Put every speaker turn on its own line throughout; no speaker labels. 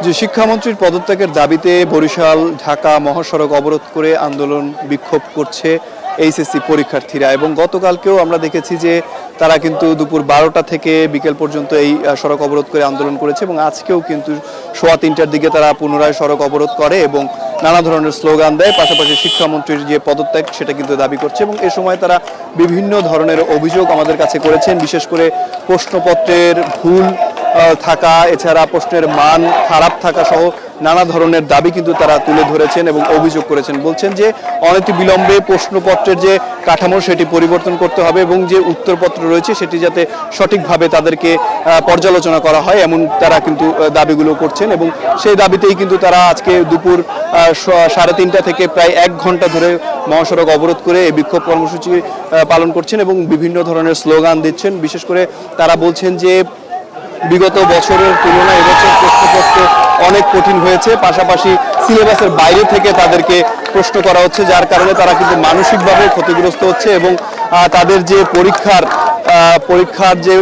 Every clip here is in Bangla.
যে শিক্ষামন্ত্রীর পদত্যাগের দাবিতে বরিশাল ঢাকা মহাসড়ক অবরোধ করে আন্দোলন বিক্ষোভ করছে এইচএসসি পরীক্ষার্থীরা এবং গতকালকেও আমরা দেখেছি যে তারা কিন্তু দুপুর 12টা থেকে বিকেল পর্যন্ত এই সড়ক অবরোধ করে আন্দোলন করেছে এবং আজকেও কিন্তু 3:15টার দিকে তারা পুনরায় সড়ক অবরোধ করে এবং নানা ধরনের স্লোগান দেয়, পাশাপাশি শিক্ষামন্ত্রীর যে পদত্যাগ সেটা কিন্তু দাবি করছে এবং এ সময় তারা বিভিন্ন ধরনের অভিযোগ আমাদের কাছে করেছেন, বিশেষ করে প্রশ্নপত্রের ভুল থাকা, এছাড়া প্রশ্নের মান খারাপ থাকা সহ নানা ধরনের দাবি কিন্তু তারা তুলে ধরেছেন এবং অভিযোগ করেছেন। বলছেন যে অনতিবিলম্বে প্রশ্নপত্রের যে কাঠামো সেটি পরিবর্তন করতে হবে এবং যে উত্তরপত্র রয়েছে সেটি যাতে সঠিকভাবে তাদেরকে পর্যালোচনা করা হয়, এমন তারা কিন্তু দাবিগুলো করছেন এবং সেই দাবিতেই কিন্তু তারা আজকে দুপুর 3:30 থেকে প্রায় 1 ঘন্টা ধরে মহাসড়ক অবরোধ করে এই বিক্ষোভ কর্মসূচি পালন করছেন এবং বিভিন্ন ধরনের স্লোগান দিচ্ছেন। বিশেষ করে তারা বলছেন যে বিগত বছরের তুলনায় এবছর প্রশ্নপত্র অনেক কঠিন হয়েছে, পাশাপাশি সিলেবাসের বাইরে থেকে তাদেরকে প্রশ্ন করা হচ্ছে, যার কারণে তারা কিন্তু মানসিকভাবে ক্ষতিগ্রস্ত হচ্ছে এবং তাদের যে পরীক্ষার যে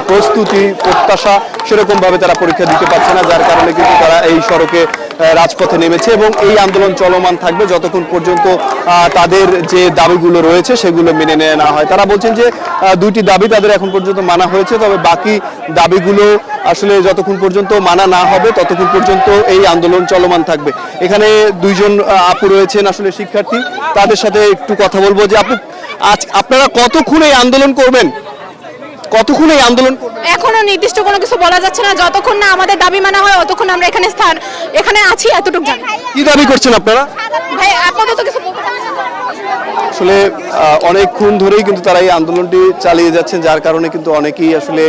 প্রস্তুতি প্রত্যাশা সেরকমভাবে তারা পরীক্ষা দিতে পারছে না, যার কারণে কিন্তু তারা এই সড়কে রাজপথে নেমেছে এবং এই আন্দোলন চলমান থাকবে যতক্ষণ পর্যন্ত তাদের যে দাবিগুলো রয়েছে সেগুলো মেনে নেওয়া না হয়। তারা বলছেন যে 2টি দাবি তাদের এখন পর্যন্ত মানা হয়েছে, তবে বাকি দাবিগুলো আসলে যতক্ষণ পর্যন্ত মানা না হবে ততক্ষণ পর্যন্ত এই আন্দোলন চলমান থাকবে। এখানে 2জন আপু রয়েছেন আসলে শিক্ষার্থী, তাদের সাথে একটু কথা বলবো যে আপু, আজ আপনারা কতক্ষণ এই আন্দোলন করবেন? কতক্ষণ এই আন্দোলন করবেন?
এখনো নির্দিষ্ট কোনো কিছু বলা যাচ্ছে না, যতক্ষণ না আমাদের দাবি মানা হয় ততক্ষণ আমরা এখানে আছি, এতটুকু জানি।
কি দাবি করছেন আপনারা?
ভাই আপাতত কিছু বলতে পারছি না।
আসলে অনেকক্ষণ ধরেই কিন্তু তারা এই আন্দোলনটি চালিয়ে যাচ্ছেন, যার কারণে কিন্তু অনেকেই আসলে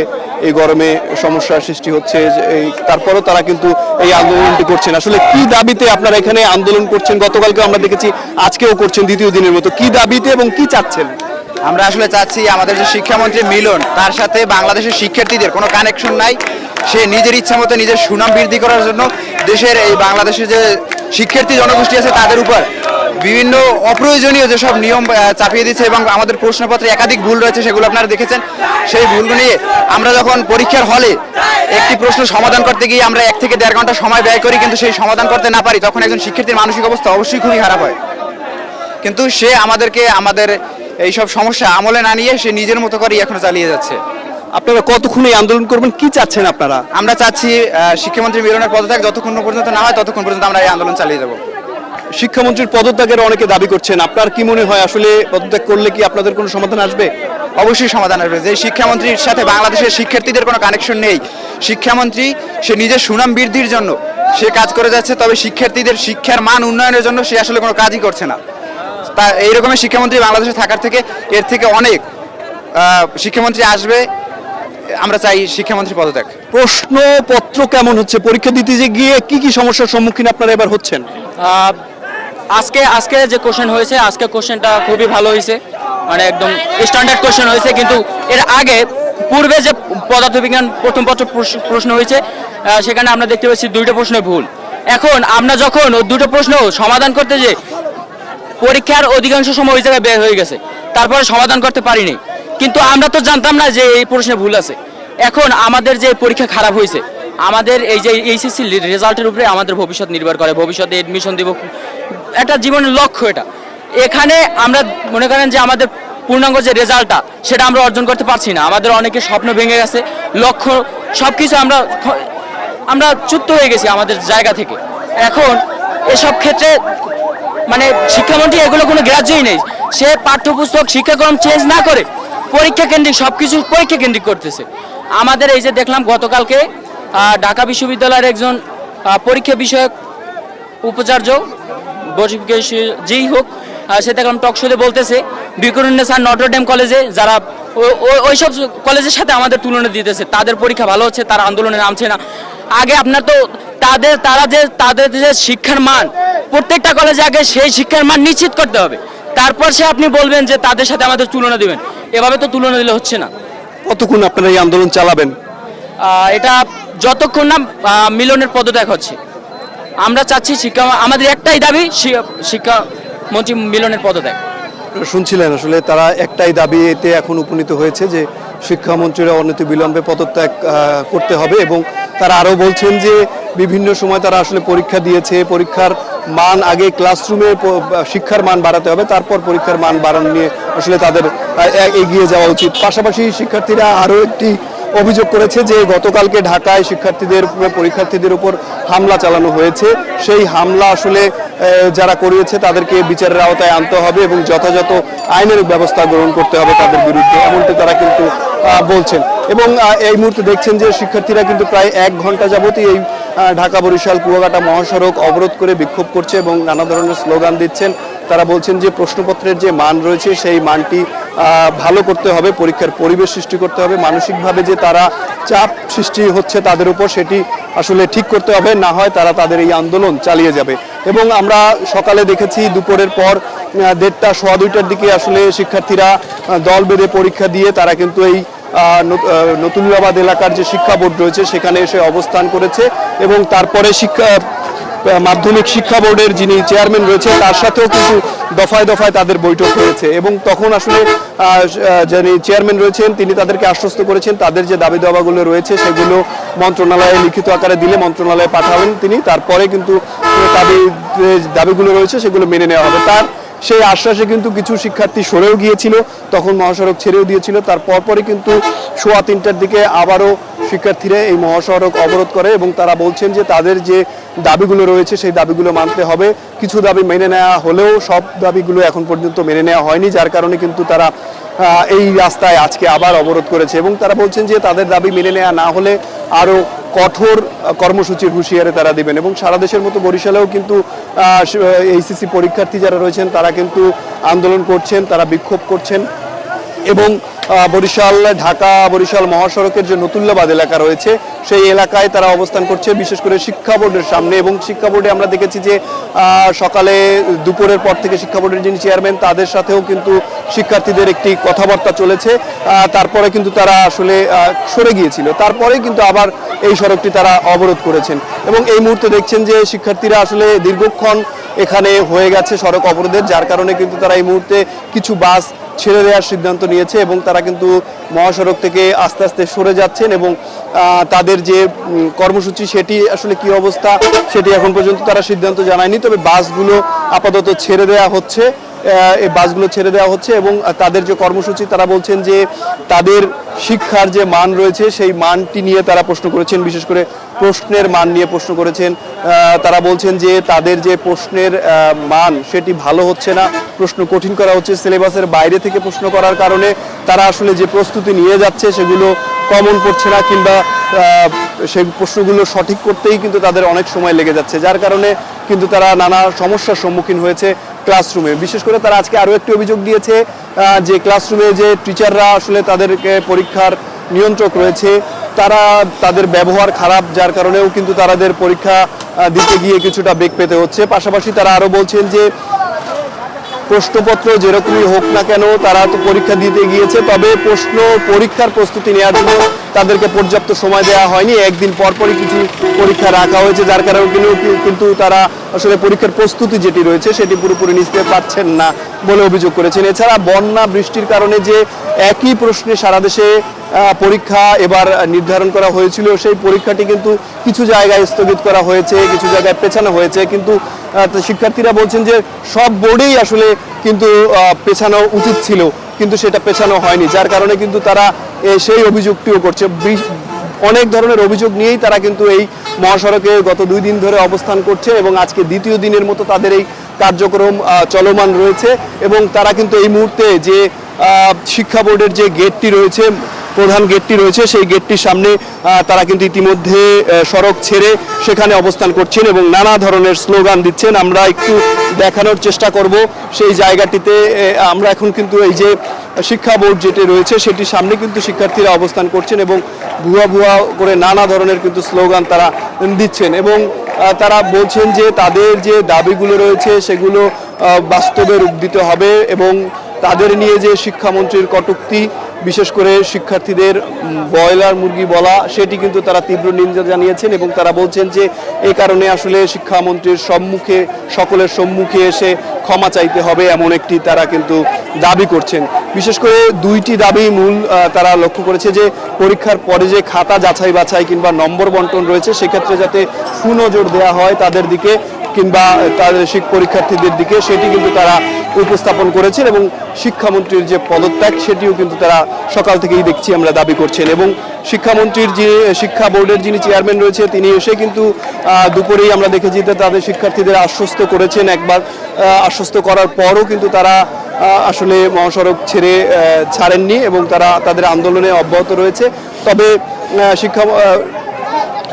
এই গরমে সমস্যার সৃষ্টি হচ্ছে। তারপরও তারা কিন্তু এই আন্দোলনটি করছেন। আসলে কি দাবিতে আপনারা এখানে আন্দোলন করছেন? গতকালকে আমরা দেখেছি, আজকেও করছেন দ্বিতীয় দিনের মতো। কি দাবিতে এবং কি চাচ্ছেন?
আমরা আসলে চাচ্ছি আমাদের যে শিক্ষামন্ত্রী মিলন, তার সাথে বাংলাদেশের শিক্ষার্থীদের কোনো কানেকশন নাই। সে নিজের ইচ্ছা মতো নিজের সুনাম বৃদ্ধি করার জন্য দেশের এই বাংলাদেশের যে শিক্ষার্থী জনগোষ্ঠী আছে তাদের উপর বিভিন্ন অপ্রয়োজনীয় যেসব নিয়ম চাপিয়ে দিচ্ছে এবং আমাদের প্রশ্নপত্রে একাধিক ভুল রয়েছে, সেগুলো আপনারা দেখেছেন। সেই ভুলগুলো নিয়ে আমরা যখন পরীক্ষার হলে একটি প্রশ্ন সমাধান করতে গিয়ে আমরা 1 থেকে 1.5 ঘন্টা সময় ব্যয় করি, কিন্তু সেই সমাধান করতে না পারি, তখন একজন শিক্ষার্থীর মানসিক অবস্থা অবশ্যই খুবই খারাপ হয়। কিন্তু সে আমাদের এইসব সমস্যা আমলে না নিয়ে সে নিজের মতো করেই এখনো চালিয়ে যাচ্ছে।
আপনারা কতক্ষণ এই আন্দোলন করবেন? কি চাচ্ছেন আপনারা?
আমরা চাচ্ছি শিক্ষামন্ত্রী মিলনের পদত্যাগ যতক্ষণ পর্যন্ত না হয় ততক্ষণ পর্যন্ত আমরা এই আন্দোলন চালিয়ে যাব।
শিক্ষামন্ত্রীর পদত্যাগের অনেকে দাবি করছেন, আপনার কি মনে হয় আসলে পদত্যাগ করলে কি আপনাদের কোনো সমাধান আসবে?
অবশ্যই সমাধান আসবে। যে শিক্ষামন্ত্রীর সাথে বাংলাদেশের শিক্ষার্থীদের কোনো কানেকশন নেই। শিক্ষামন্ত্রী সে নিজের সুনাম বৃদ্ধির জন্য সে কাজ করে যাচ্ছে, তবে শিক্ষার্থীদের শিক্ষার মান উন্নয়নের জন্য সে আসলে কোনো কাজই করছে না। তা এই রকমের শিক্ষামন্ত্রী বাংলাদেশে থাকার থেকে এর থেকে অনেক শিক্ষামন্ত্রী আসবে। আমরা চাই শিক্ষামন্ত্রী পদত্যাগ।
প্রশ্নপত্র কেমন হচ্ছে? পরীক্ষা দিতে গিয়ে কি কি সমস্যার সম্মুখীন আপনারা এবার হচ্ছেন?
আজকে যে কোশ্চেন হয়েছে, আজকে কোশ্চেনটা খুবই ভালো হয়েছে, মানে একদম স্ট্যান্ডার্ড কোশ্চেন হয়েছে। কিন্তু এর আগে পূর্বে যে পদার্থবিজ্ঞান প্রথম পত্র প্রশ্ন হয়েছে সেখানে আমরা দেখতে পাচ্ছি 2টা প্রশ্ন ভুল। এখন আমরা যখন 2টো প্রশ্ন সমাধান করতে যে পরীক্ষার অধিকাংশ সময় ওই জায়গায় বের হয়ে গেছে, তারপরে সমাধান করতে পারিনি। কিন্তু আমরা তো জানতাম না যে এই প্রশ্নে ভুল আছে। এখন আমাদের যে পরীক্ষা খারাপ হয়েছে, আমাদের এই যে এইচএসসি রেজাল্টের উপরে আমাদের ভবিষ্যৎ নির্ভর করে। ভবিষ্যতে এডমিশন দিব, একটা জীবনের লক্ষ্য এটা। এখানে আমরা মনে করেন যে আমাদের পূর্ণাঙ্গ যে রেজাল্টটা সেটা আমরা অর্জন করতে পারছি না। আমাদের অনেকে স্বপ্ন ভেঙে গেছে, লক্ষ্য সব কিছু আমরা চ্যুত হয়ে গেছি আমাদের জায়গা থেকে। এখন এসব ক্ষেত্রে মানে শিক্ষামন্ত্রী এগুলো কোনো গ্রাহ্যই নেই। সে পাঠ্যপুস্তক শিক্ষাক্রম চেঞ্জ না করে পরীক্ষা কেন্দ্রিক সব কিছু পরীক্ষা কেন্দ্রিক করতেছে। আমাদের এই যে দেখলাম গতকালকে ঢাকা বিশ্ববিদ্যালয়ের একজন পরীক্ষা বিষয়ক উপাচার্য যেই হোক, সে দেখলাম টকশোতে বলতেছে বিকরুন্নেসান নটরডেম কলেজে যারা ওইসব কলেজের সাথে আমাদের তুলনা দিতেছে, তাদের পরীক্ষা ভালো হচ্ছে, তারা আন্দোলনে নামছে না। আগে আপনার তো তাদের যে শিক্ষার মান, প্রত্যেকটা কলেজে আগে সেই শিক্ষার মান নিশ্চিত করতে হবে, তারপর সে আপনি বলবেন যে তাদের সাথে আমাদের তুলনা দিবেন। এভাবে তো তুলনা দিলে হচ্ছে না।
কতক্ষণ আপনারা এই আন্দোলন চালাবেন?
এটা যতক্ষণ না মিলনের পদত্যাগ হচ্ছে। আমরা চাচ্ছি আমাদের একটাই দাবি, শিক্ষামন্ত্রী মিলনের পদত্যাগ।
শুনছিলেন আসলে তারা একটাই দাবিতে এখন উপনীত হয়েছে যে শিক্ষামন্ত্রীরা অনতিবিলম্বে পদত্যাগ করতে হবে এবং তারা আরও বলছেন যে বিভিন্ন সময় তারা আসলে পরীক্ষা দিয়েছে, পরীক্ষার মান আগে ক্লাসরুমে শিক্ষার মান বাড়াতে হবে, তারপর পরীক্ষার মান বাড়ানো নিয়ে আসলে তাদের এগিয়ে যাওয়া উচিত। পাশাপাশি শিক্ষার্থীরা আরও একটি অভিযোগ করেছে যে গতকালকে ঢাকায় পরীক্ষার্থীদের উপর হামলা চালানো হয়েছে। সেই হামলা আসলে যারা করিয়েছে তাদেরকে বিচারের আওতায় আনতে হবে এবং যথাযথ আইনের ব্যবস্থা গ্রহণ করতে হবে তাদের বিরুদ্ধে, এমনটি তারা কিন্তু বলছেন। এবং এই মুহূর্তে দেখছেন যে শিক্ষার্থীরা কিন্তু প্রায় 1 ঘন্টা যাবতই এই ঢাকা বরিশাল কুয়াকাটা মহাসড়ক অবরোধ করে বিক্ষোভ করছে এবং নানা ধরনের স্লোগান দিচ্ছেন। তারা বলছেন যে প্রশ্নপত্রের যে মান রয়েছে সেই মানটি ভালো করতে হবে, পরীক্ষার পরিবেশ সৃষ্টি করতে হবে, মানসিকভাবে যে তারা চাপ সৃষ্টি হচ্ছে তাদের উপর সেটি আসলে ঠিক করতে হবে, না হয় তারা তাদের এই আন্দোলন চালিয়ে যাবে। এবং আমরা সকালে দেখেছি দুপুরের পর 1:30 সোয়া 2টার দিকে আসলে শিক্ষার্থীরা দল বেঁধে পরীক্ষা দিয়ে তারা কিন্তু এই নতুনিয়াবাদ এলাকার যে শিক্ষা বোর্ড রয়েছে সেখানে এসে অবস্থান করেছে এবং তারপরে মাধ্যমিক শিক্ষা বোর্ডের যিনি চেয়ারম্যান রয়েছে তার সাথেও কিন্তু দফায় দফায় তাদের বৈঠক হয়েছে এবং তখন আসলে যিনি চেয়ারম্যান রয়েছেন তিনি তাদেরকে আশ্বস্ত করেছেন তাদের যে দাবি দাওয়াগুলো রয়েছে সেগুলো মন্ত্রণালয়ে লিখিত আকারে দিলে মন্ত্রণালয়ে পাঠাবেন তিনি, তারপরে কিন্তু দাবিগুলো রয়েছে সেগুলো মেনে নেওয়া হবে। তার সেই আশ্বাসে কিন্তু কিছু শিক্ষার্থী সরেও গিয়েছিল, তখন মহাসড়ক ছেড়েও দিয়েছিল। তার পরপরই কিন্তু সোয়া 3টার দিকে আবারও শিক্ষার্থীরা এই মহাসড়ক অবরোধ করে এবং তারা বলছেন যে তাদের যে দাবিগুলো রয়েছে সেই দাবিগুলো মানতে হবে। কিছু দাবি মেনে নেওয়া হলেও সব দাবিগুলো এখন পর্যন্ত মেনে নেওয়া হয়নি, যার কারণে কিন্তু তারা এই রাস্তায় আজকে আবার অবরোধ করেছে এবং তারা বলছেন যে তাদের দাবি মেনে নেওয়া না হলে আরও কঠোর কর্মসূচির হুঁশিয়ারি তারা দিবেন। এবং সারা দেশের মতো বরিশালেও কিন্তু এইচএসসি পরীক্ষার্থী যারা রয়েছেন তারা কিন্তু আন্দোলন করছেন, তারা বিক্ষোভ করছেন এবং ঢাকা বরিশাল মহাসড়কের যে নতুল্লাবাদ এলাকা রয়েছে সেই এলাকায় তারা অবস্থান করছে, বিশেষ করে শিক্ষা বোর্ডের সামনে। এবং শিক্ষা বোর্ডে আমরা দেখেছি যে সকালে দুপুরের পর থেকে শিক্ষা বোর্ডের যিনি চেয়ারম্যান তাদের সাথেও কিন্তু শিক্ষার্থীদের একটি কথাবার্তা চলেছে, তারপরে কিন্তু তারা আসলে সরে গিয়েছিল, তারপরে কিন্তু আবার এই সড়কটি তারা অবরোধ করেছেন। এবং এই মুহূর্তে দেখছেন যে শিক্ষার্থীরা আসলে দীর্ঘক্ষণ এখানে হয়ে গেছে সড়ক অবরোধের, যার কারণে কিন্তু তারা এই মুহূর্তে কিছু বাস ছেড়ে দেওয়ার সিদ্ধান্ত নিয়েছে এবং তারা কিন্তু মহাসড়ক থেকে আস্তে আস্তে সরে যাচ্ছেন এবং তাদের যে কর্মসূচি সেটি আসলে কি অবস্থা সেটি এখন পর্যন্ত তারা সিদ্ধান্ত জানায়নি। তবে বাসগুলো আপাতত ছেড়ে দেওয়া হচ্ছে, এই বাসগুলো ছেড়ে দেওয়া হচ্ছে এবং তাদের যে কর্মসূচি তারা বলছেন যে তাদের শিক্ষার যে মান রয়েছে সেই মানটি নিয়ে তারা প্রশ্ন করেছেন, বিশেষ করে প্রশ্নের মান নিয়ে প্রশ্ন করেছেন। তারা বলছেন যে তাদের যে প্রশ্নের মান সেটি ভালো হচ্ছে না, প্রশ্ন কঠিন করা হচ্ছে, সিলেবাসের বাইরে থেকে প্রশ্ন করার কারণে তারা আসলে যে প্রস্তুতি নিয়ে যাচ্ছে সেগুলো কমন পড়ছে না, কিংবা সেই প্রশ্নগুলো সঠিক করতেই কিন্তু তাদের অনেক সময় লেগে যাচ্ছে, যার কারণে কিন্তু তারা নানা সমস্যার সম্মুখীন হয়েছে ক্লাসরুমে। বিশেষ করে তারা আজকে আরও একটি অভিযোগ দিয়েছে যে ক্লাসরুমে যে টিচাররা আসলে তাদেরকে পরীক্ষার নিয়ন্ত্রক রয়েছে তাদের ব্যবহার খারাপ, যার কারণেও কিন্তু তাদের পরীক্ষা দিতে গিয়ে কিছুটা বেগ পেতে হচ্ছে। পাশাপাশি তারা আরও বলছেন যে প্রশ্নপত্র যেরকমই হোক না কেন তারা তো পরীক্ষা দিতে গিয়েছে, তবে পরীক্ষার প্রস্তুতি নেওয়ার জন্য তাদেরকে পর্যাপ্ত সময় দেওয়া হয়নি, একদিন পরপরই কিছু পরীক্ষা রাখা হয়েছে, যার কারণে কিন্তু তারা আসলে পরীক্ষার প্রস্তুতি যেটি রয়েছে সেটি পুরোপুরি নিতে পারছেন না বলে অভিযোগ করেছেন। এছাড়া বন্যা বৃষ্টির কারণে যে একই প্রশ্নে সারা দেশে পরীক্ষা এবার নির্ধারণ করা হয়েছিল সেই পরীক্ষাটি কিন্তু কিছু জায়গায় স্থগিত করা হয়েছে, কিছু জায়গায় পেছানো হয়েছে, কিন্তু শিক্ষার্থীরা বলছেন যে সব বোর্ডেই আসলে কিন্তু পেছানো উচিত ছিল, কিন্তু সেটা পেছানো হয়নি, যার কারণে কিন্তু তারা সেই অভিযোগটিও করছে। অনেক ধরনের অভিযোগ নিয়েই তারা কিন্তু এই মহাসড়কে গত 2 দিন ধরে অবস্থান করছে এবং আজকে দ্বিতীয় দিনের মতো তাদের এই কার্যক্রম চলমান রয়েছে। এবং তারা কিন্তু এই মুহূর্তে যে শিক্ষা বোর্ডের যে গেটটি রয়েছে, প্রধান গেটটি রয়েছে, সেই গেটটির সামনে তারা কিন্তু ইতিমধ্যে সড়ক ছেড়ে সেখানে অবস্থান করছেন এবং নানা ধরনের স্লোগান দিচ্ছেন। আমরা একটু দেখানোর চেষ্টা করব সেই জায়গাটিতে। আমরা এখন কিন্তু এই যে শিক্ষা বোর্ড যেটি রয়েছে সেটির সামনে কিন্তু শিক্ষার্থীরা অবস্থান করছেন এবং ভুয়া ভুয়া করে নানা ধরনের কিন্তু স্লোগান তারা দিচ্ছেন এবং তারা বলছেন যে তাদের যে দাবিগুলো রয়েছে সেগুলো বাস্তবে রূপ দিতে হবে এবং তাদের নিয়ে যে শিক্ষামন্ত্রীর কটূক্তি, বিশেষ করে শিক্ষার্থীদের ব্রয়লার মুরগি বলা, সেটি কিন্তু তারা তীব্র নিন্দা জানিয়েছেন এবং তারা বলছেন যে এই কারণে আসলে শিক্ষামন্ত্রীর সকলের সম্মুখে এসে ক্ষমা চাইতে হবে, এমন একটি তারা কিন্তু দাবি করছেন। বিশেষ করে দুইটি দাবি মূল তারা লক্ষ্য করেছে যে পরীক্ষার পরে যে খাতা যাচাই বাছাই কিংবা নম্বর বন্টন রয়েছে সেক্ষেত্রে যাতে সুনজর দেওয়া হয় তাদের দিকে কিংবা তাদের পরীক্ষার্থীদের দিকে, সেটি কিন্তু তারা উপস্থাপন করেছেন। এবং শিক্ষামন্ত্রীর যে পদত্যাগ সেটিও কিন্তু তারা সকাল থেকেই দেখছি আমরা দাবি করছেন। এবং শিক্ষামন্ত্রীর যে শিক্ষা বোর্ডের যিনি চেয়ারম্যান রয়েছে তিনি এসে কিন্তু দুপুরেই আমরা দেখেছি যে তাদের শিক্ষার্থীদের আশ্বস্ত করেছেন। একবার আশ্বস্ত করার পরও কিন্তু তারা আসলে মহাসড়ক ছাড়েননি এবং তারা তাদের আন্দোলনে অব্যাহত রয়েছে।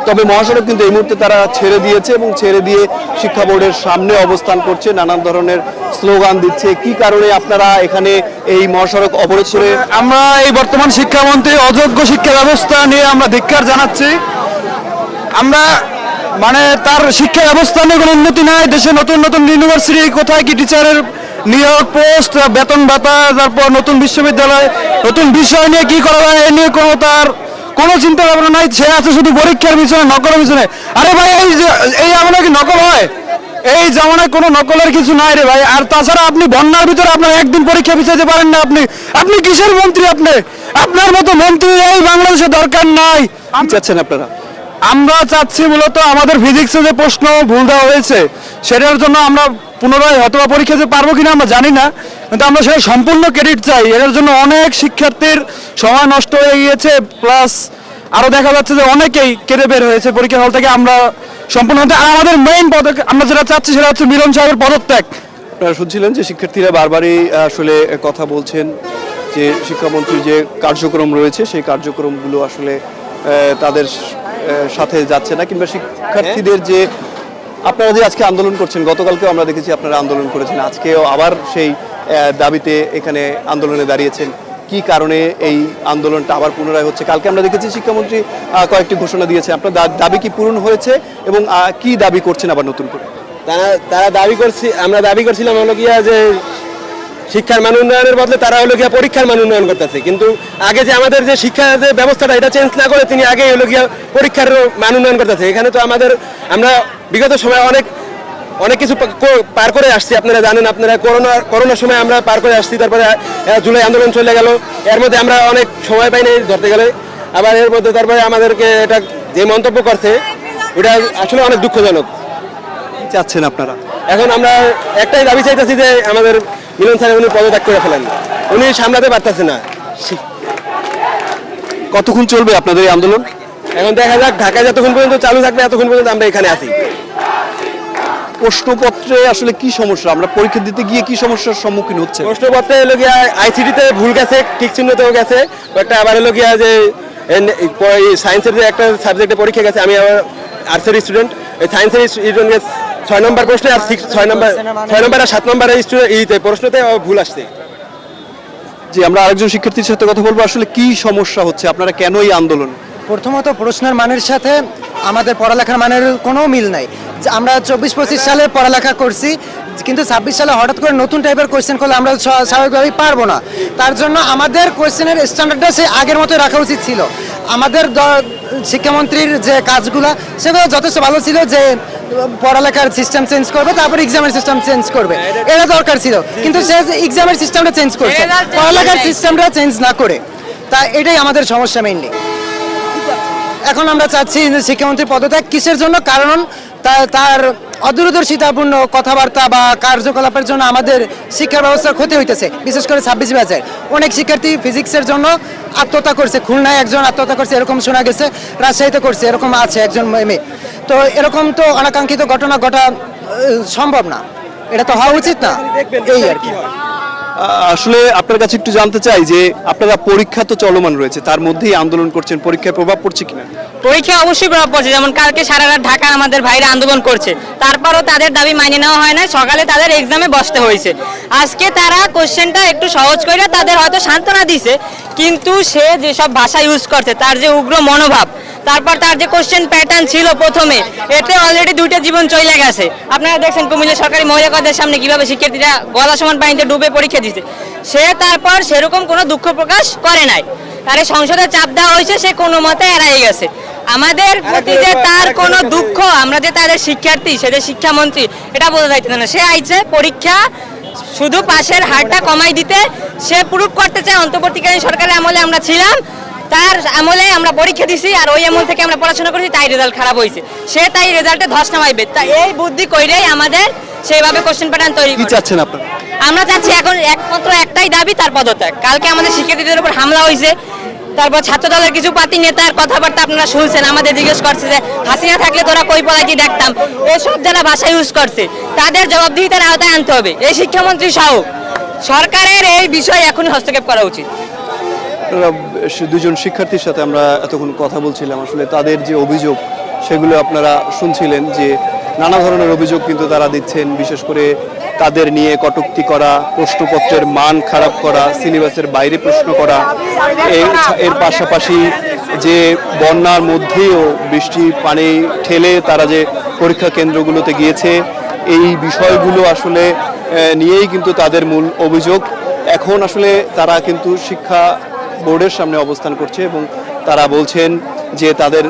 তবে মহাসড়ক কিন্তু এই মুহূর্তে তারা ছেড়ে দিয়েছে এবং ছেড়ে দিয়ে শিক্ষা বোর্ডের সামনে অবস্থান করছে, নানান ধরনের স্লোগান দিচ্ছে। কি কারণে আপনারা এখানে এই মহাসড়ক অবরোধ করে?
আমরা এই বর্তমান শিক্ষামন্ত্রী অযোগ্য শিক্ষা ব্যবস্থা নিয়ে আমরা ধিক্কার জানাচ্ছি। আমরা তার শিক্ষা ব্যবস্থা নিয়ে কোনো উন্নতি নাই। দেশে নতুন নতুন ইউনিভার্সিটি, কোথায় কি টিচারের নিয়োগ, পোস্ট, বেতন ভাতা, তারপর নতুন বিশ্ববিদ্যালয়, নতুন বিষয় নিয়ে কি করা যায় এ নিয়ে কোনো চিন্তা ভাবনা নাই। সে আছে শুধু পরীক্ষার পিছনে, নকলের পিছনে। আরে ভাই, এই আমলে কি নকল হয়? এই জামানায় কোনো নকলের কিছু নাই রে ভাই। আর তাছাড়া আপনি বন্যার ভিতরে আপনার একদিন পরীক্ষা পিছাইতে পারেন না। আপনি কিসের মন্ত্রী? আপনার মতো মন্ত্রী এই বাংলাদেশে দরকার নাই।
কি চাচ্ছেন আপনারা?
আমরা চাচ্ছি মূলত আমাদের ফিজিক্সে যে প্রশ্ন ভুল দেওয়া হয়েছে সেটার জন্য আমরা পুনরায় হয়তো পরীক্ষা দিতে পারবো কিনা আমরা জানি না, কিন্তু আমরা সেটা সম্পূর্ণ ক্রেডিট চাই। এর জন্য অনেক শিক্ষার্থীর সময় নষ্ট হয়ে গিয়েছে, প্লাস আরো দেখা যাচ্ছে যে অনেকেই কেটে বের হয়েছে পরীক্ষা হল থেকে। আমরা সম্পূর্ণ আর আমাদের মেইন পদক্ষেপ আমরা যেটা চাচ্ছি সেটা হচ্ছে মিলন সাহেবের পদত্যাগ।
আপনারা শুনছিলেন যে শিক্ষার্থীরা বারবারই আসলে কথা বলছেন যে শিক্ষামন্ত্রীর যে কার্যক্রম রয়েছে সেই কার্যক্রমগুলো আসলে তাদের সাথে যাচ্ছে না, কিংবা শিক্ষার্থীদের যে আপনারা যে আজকে আন্দোলন করছেন, গতকালকেও আমরা দেখেছি আপনারা আন্দোলন করেছেন, আজকেও আবার সেই দাবিতে এখানে আন্দোলনে দাঁড়িয়েছেন। কি কারণে এই আন্দোলনটা আবার পুনরায় হচ্ছে? কালকে আমরা দেখেছি শিক্ষামন্ত্রী কয়েকটি ঘোষণা দিয়েছে। আপনার দাবি কি পূরণ হয়েছে এবং কি দাবি করছেন আবার নতুন করে?
আমরা দাবি করছিলাম হলো গিয়া যে শিক্ষার মান উন্নয়নের বদলে তারা হলো গিয়া পরীক্ষার মান উন্নয়ন করতেছে। কিন্তু আগে যে আমাদের যে শিক্ষা যে ব্যবস্থাটা এটা চেঞ্জ না করে তিনি আগে হলো গিয়া পরীক্ষার মান উন্নয়ন করতেছে। এখানে তো আমরা বিগত সময় অনেক কিছু পার করে আসছি। আপনারা জানেন, করোনার সময় আমরা পার করে আসছি। তারপরে জুলাই আন্দোলন চলে গেল, এর মধ্যে আমরা অনেক সময় পাই নাই ধরতে গেলে। আবার এর মধ্যে তারপরে আমাদেরকে এটা যে মন্তব্য করছে ওটা আসলে অনেক দুঃখজনক।
কি চাচ্ছেন আপনারা?
এখন আমরা একটাই দাবি চাইতেছি যে আমাদের মিলন স্যার উনি পদত্যাগ করে ফেলেন, উনি সামলাতে পারতেছে না।
কতক্ষণ চলবে আপনাদের এই আন্দোলন?
এখন দেখা যাক, ঢাকায় যতক্ষণ পর্যন্ত চালু থাকবে এতক্ষণ পর্যন্ত আমরা এখানে আছি।
প্রশ্নপত্রে আসলে কি সমস্যা? আমরা পরীক্ষা দিতে গিয়ে কি সমস্যার সম্মুখীন হচ্ছে?
প্রশ্নপত্রে হলো গিয়া আইসিটিতে ভুল গেছে, ঠিক চিহ্নতেও গেছে একটা। আবার হলো গিয়া যে সায়েন্সের যে একটা সাবজেক্টে পরীক্ষা গেছে, আমি আবার আর্টসের স্টুডেন্ট, এই সায়েন্সের স্টুডেন্ট 6 নম্বর প্রশ্নে আর 6 নম্বর আর 7 নম্বরের প্রশ্নতে ভুল আসছে।
জি, আমরা আরেকজন শিক্ষার্থীর সাথে কথা বলবো। আসলে কি সমস্যা হচ্ছে, আপনারা কেন এই আন্দোলন?
প্রথমত প্রশ্নের মানের সাথে আমাদের পড়ালেখার মানের কোনো মিল নাই। আমরা 24-25 সালে পড়ালেখা করছি, কিন্তু 26 সালে হঠাৎ করে নতুন টাইপের কোয়েশ্চেন করলে আমরা স্বাভাবিকভাবেই পারবো না। তার জন্য আমাদের কোয়েশ্চেনের স্ট্যান্ডার্ডটা সে আগের মতো রাখা উচিত ছিল। আমাদের শিক্ষামন্ত্রীর যে কাজগুলো সেগুলো যথেষ্ট ভালো ছিল, যে পড়ালেখার সিস্টেম চেঞ্জ করবে, তারপর এক্সামের সিস্টেম চেঞ্জ করবে, এটা দরকার ছিল। কিন্তু সে এক্সামের সিস্টেমটা চেঞ্জ করছে, পড়ালেখার সিস্টেমটা চেঞ্জ না করে। তা এটাই আমাদের সমস্যা মেইনলি। এখন আমরা চাচ্ছি যে শিক্ষামন্ত্রী পদত্যাগ। কিসের জন্য? কারণ তার অদূরদর্শিতাপূর্ণ কথাবার্তা বা কার্যকলাপের জন্য আমাদের শিক্ষা ব্যবস্থার ক্ষতি হইতেছে। বিশেষ করে 26 ব্যাচের অনেক শিক্ষার্থী ফিজিক্সের জন্য আত্মহত্যা করছে। খুলনায় একজন আত্মহত্যা করছে এরকম শোনা গেছে, রাজশাহীতে করছে এরকম আছে একজন মেয়ে। তো এরকম তো অনাকাঙ্ক্ষিত ঘটনা ঘটা সম্ভব না, এটা তো হওয়া উচিত না। এই আর কি।
আসলে আপনার কাছে একটু জানতে চাই যে আপনারা পরীক্ষা তো চলমান রয়েছে, তার মধ্যেই আন্দোলন করছেন, পরীক্ষার প্রভাব পড়ছে কিনা?
পরীক্ষা অবশ্যই প্রভাব পড়ছে। যেমন কালকে সারা রাত ঢাকা আমাদের ভাইরা আন্দোলন করছে, তারপরও তাদের দাবি মাইনে নেওয়া হয় না। সকালে তাদের এক্সামে বসতে হয়েছে। আজকে তারা কোশ্চেনটা একটু সহজ করে তাদের হয়তো সান্ত্বনা দিছে, কিন্তু সে যেসব ভাষা ইউজ করছে, তার যে উগ্র মনোভাব, তারপর তার যে কোশ্চেন প্যাটার্ন ছিল প্রথমে, এতে অলরেডি 2টা জীবন চলে গেছে। আপনারা দেখছেন কুমিল্লা সরকারি মহিলা কলেজের সামনে কিভাবে শিক্ষার্থীরা গলা সমান পানিতে ডুবে পরীক্ষা দিচ্ছে। সে তারপর সেরকম কোনো দুঃখ প্রকাশ করে নাই, তার সংসদে চাপ দেওয়া হয়েছে, সে কোনো মতে এড়াই গেছে। আমাদের প্রতি যে তার কোনো দুঃখ, আমরা যে তাদের শিক্ষার্থী, সে যে শিক্ষামন্ত্রী, এটা বোঝা যাইতেছে না। সে আইছে পরীক্ষা শুধু পাশের হারটা কমাই দিতে, সে প্রুফ করতে চায় অন্তর্বর্তীকালীন সরকারের আমলে আমরা ছিলাম, তার আমলে আমরা পরীক্ষা দিছি, আর ওই আমল থেকে আমরা পড়াশোনা করেছি, তাই রেজাল্ট খারাপ হয়েছে। সে তাই রেজাল্টে ধস নামাইবে, তাই এই বুদ্ধি কইরেই আমাদের সেইভাবে কোশ্চেন প্যাটার্ন তৈরি
কি
করে।
চাচ্ছেন আপনারা?
আমরা চাচ্ছি এখন একমাত্র একটাই দাবি, তার পদত্যাগ। কালকে আমাদের শিক্ষার্থীদের উপর হামলা হয়েছে, তারপর ছাত্র দলের কিছু পাতি নেতার কথাবার্তা আপনারা শুনছেন, আমাদের জিজ্ঞেস করছে যে হাসিনা থাকলে তোরা কই পলাইতি দেখতাম, এসব যারা ভাষা ইউজ করছে তাদের জবাবদিহিতার আওতায় আনতে হবে। এই শিক্ষামন্ত্রী সহ সরকারের এই বিষয়ে এখনই হস্তক্ষেপ করা উচিত।
দুজন শিক্ষার্থীর সাথে আমরা এতক্ষণ কথা বলছিলাম, আসলে তাদের যে অভিযোগ সেগুলো আপনারা শুনছিলেন যে নানা ধরনের অভিযোগ কিন্তু তারা দিচ্ছেন, বিশেষ করে তাদের নিয়ে কটূক্তি করা, প্রশ্নপত্রের মান খারাপ করা, সিলেবাসের বাইরে প্রশ্ন করা, এর পাশাপাশি যে বন্যার মধ্যেও বৃষ্টির পানি ঠেলে তারা যে পরীক্ষা কেন্দ্রগুলোতে গিয়েছে, এই বিষয়গুলো আসলে নিয়েই কিন্তু তাদের মূল অভিযোগ। এখন আসলে তারা কিন্তু শিক্ষা বোর্ডের সামনে অবস্থান করছে এবং তারা বলছেন যে তাদের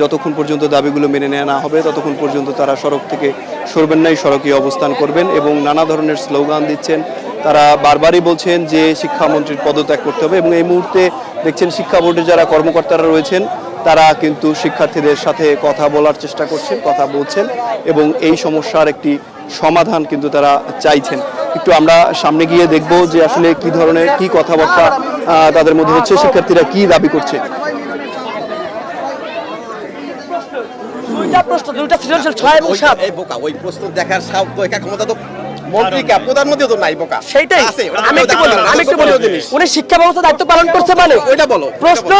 যতক্ষণ পর্যন্ত দাবিগুলো মেনে নেওয়া না হবে ততক্ষণ পর্যন্ত তারা সড়ক থেকে সরবেন নাই, সড়কে অবস্থান করবেন এবং নানা ধরনের স্লোগান দিচ্ছেন। তারা বারবারই বলছেন যে শিক্ষামন্ত্রীর পদত্যাগ করতে হবে এবং এই মুহূর্তে দেখছেন শিক্ষা বোর্ডের যারা কর্মকর্তারা রয়েছেন তারা কিন্তু শিক্ষার্থীদের সাথে কথা বলার চেষ্টা করছেন, কথা বলছেন এবং এই সমস্যার একটি সমাধান কিন্তু তারা চাইছেন। একটু আমরা সামনে গিয়ে দেখব যে আসলে কি ধরনের কি কথাবার্তা তাদের মধ্যে হচ্ছে, শিক্ষার্থীরা কি দাবি করছে।
দুইটা সৃজনশীল 6 এবং 7 এই বোকা ওই প্রশ্ন দেখার ক্ষমতা তো মন্ত্রীকে প্রধানমন্ত্রী তো নাই বোকা, সেইটাই আমি একটু বলি উনি শিক্ষা ব্যবস্থা দায়িত্ব পালন করছে মানে ওইটা বলো। প্রশ্ন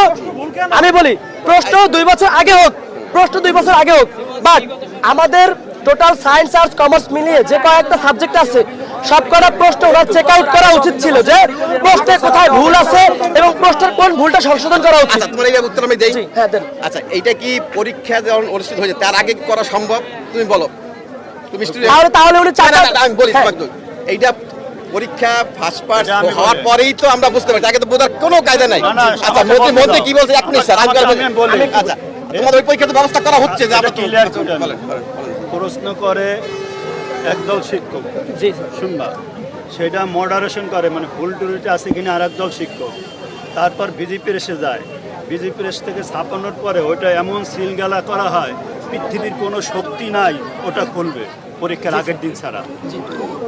আমি বলি, প্রশ্ন 2 বছর আগে হোক, বাট আমাদের টোটাল সায়েন্স আর্টস কমার্স মিলিয়ে যে কয়েকটা সাবজেক্ট আছে সব কটা প্রশ্ন ওরা চেক আউট করা উচিত ছিল যে প্রশ্নে কোথায় ভুল আছে এবং প্রশ্নের কোন ভুলটা সংশোধন করা উচিত।
আচ্ছা, তোমার এই উত্তর আমি দেই।
হ্যাঁ দেন।
আচ্ছা, এইটা কি পরীক্ষা যখন অনুষ্ঠিত হয়েছে তার আগে করা সম্ভব? তুমি বলো, তুমি
তাহলে উনি
আমি বলি তোমাকে, এইটা পরীক্ষা ফার্স্ট পাস হওয়ার পরেই তো আমরা বুঝতে পারছি, আগে তো বোঝার কোনো কায়দা নাই। আচ্ছা, মন্ত্রী কি বলছে? 1 মিনিট স্যার, আচ্ছা তোমাদের ওই পরীক্ষার ব্যবস্থা করা হচ্ছে যে আমরা
প্রশ্ন করে একদল শিক্ষক,
জি
শুনবা, সেটা মডারেশন করে, মানে ভুল টুলটা আছে কিনা আর একদল শিক্ষক, তারপর ভিজি প্রেসে যায়, ভিজি প্রেস থেকে ছাপানোর পরে ওটা এমন সিলগালা করা হয় পৃথিবীর কোনো শক্তি নাই ওটা খুলবে পরীক্ষার আগের দিন ছাড়া।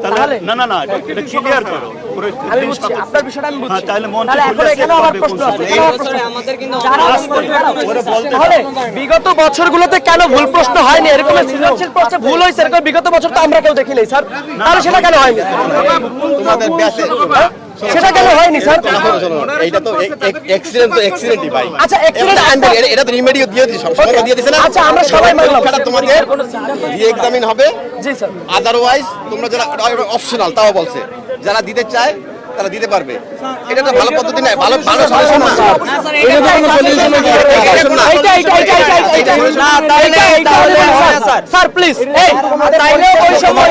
তাহলে না না না এটা ক্লিয়ার করো।
আপনার বিষয়টা আমি বুঝছি।
তাহলে
বিগত বছরগুলোতে কেন ভুল প্রশ্ন হয়নি? এরকম সৃজনশীল প্রশ্নে ভুল হয়েছে এরকম বিগত বছর তো আমরা কেউ দেখি নাই স্যার, তাহলে সেটা কেন হয়নি?
তোমাদের ব্যাচে
সেটা কেন হয়নি স্যার?
এইটা তো এক্সিলেন্ট তো এক্সিলেন্টই ভাই।
আচ্ছা এক্সিলেন্ট
এটা তো রিমেডিও দিয়ে দিয়েছে, সমস্যা দিয়ে দিয়েছে না?
আচ্ছা আমরা সবাই মানলাম
পরীক্ষাটা তোমাদের রি এক্সামিন হবে।
জি স্যার।
আদারওয়াইজ তোমরা যারা অপশনাল তাও বলছে, যারা দিতে চায় তারা দিতে পারবে। এটা তো ভালো পদ্ধতি না, ভালো ভালো সলিউশন না।
স্যার প্লিজ এই তাইলে ওই সময়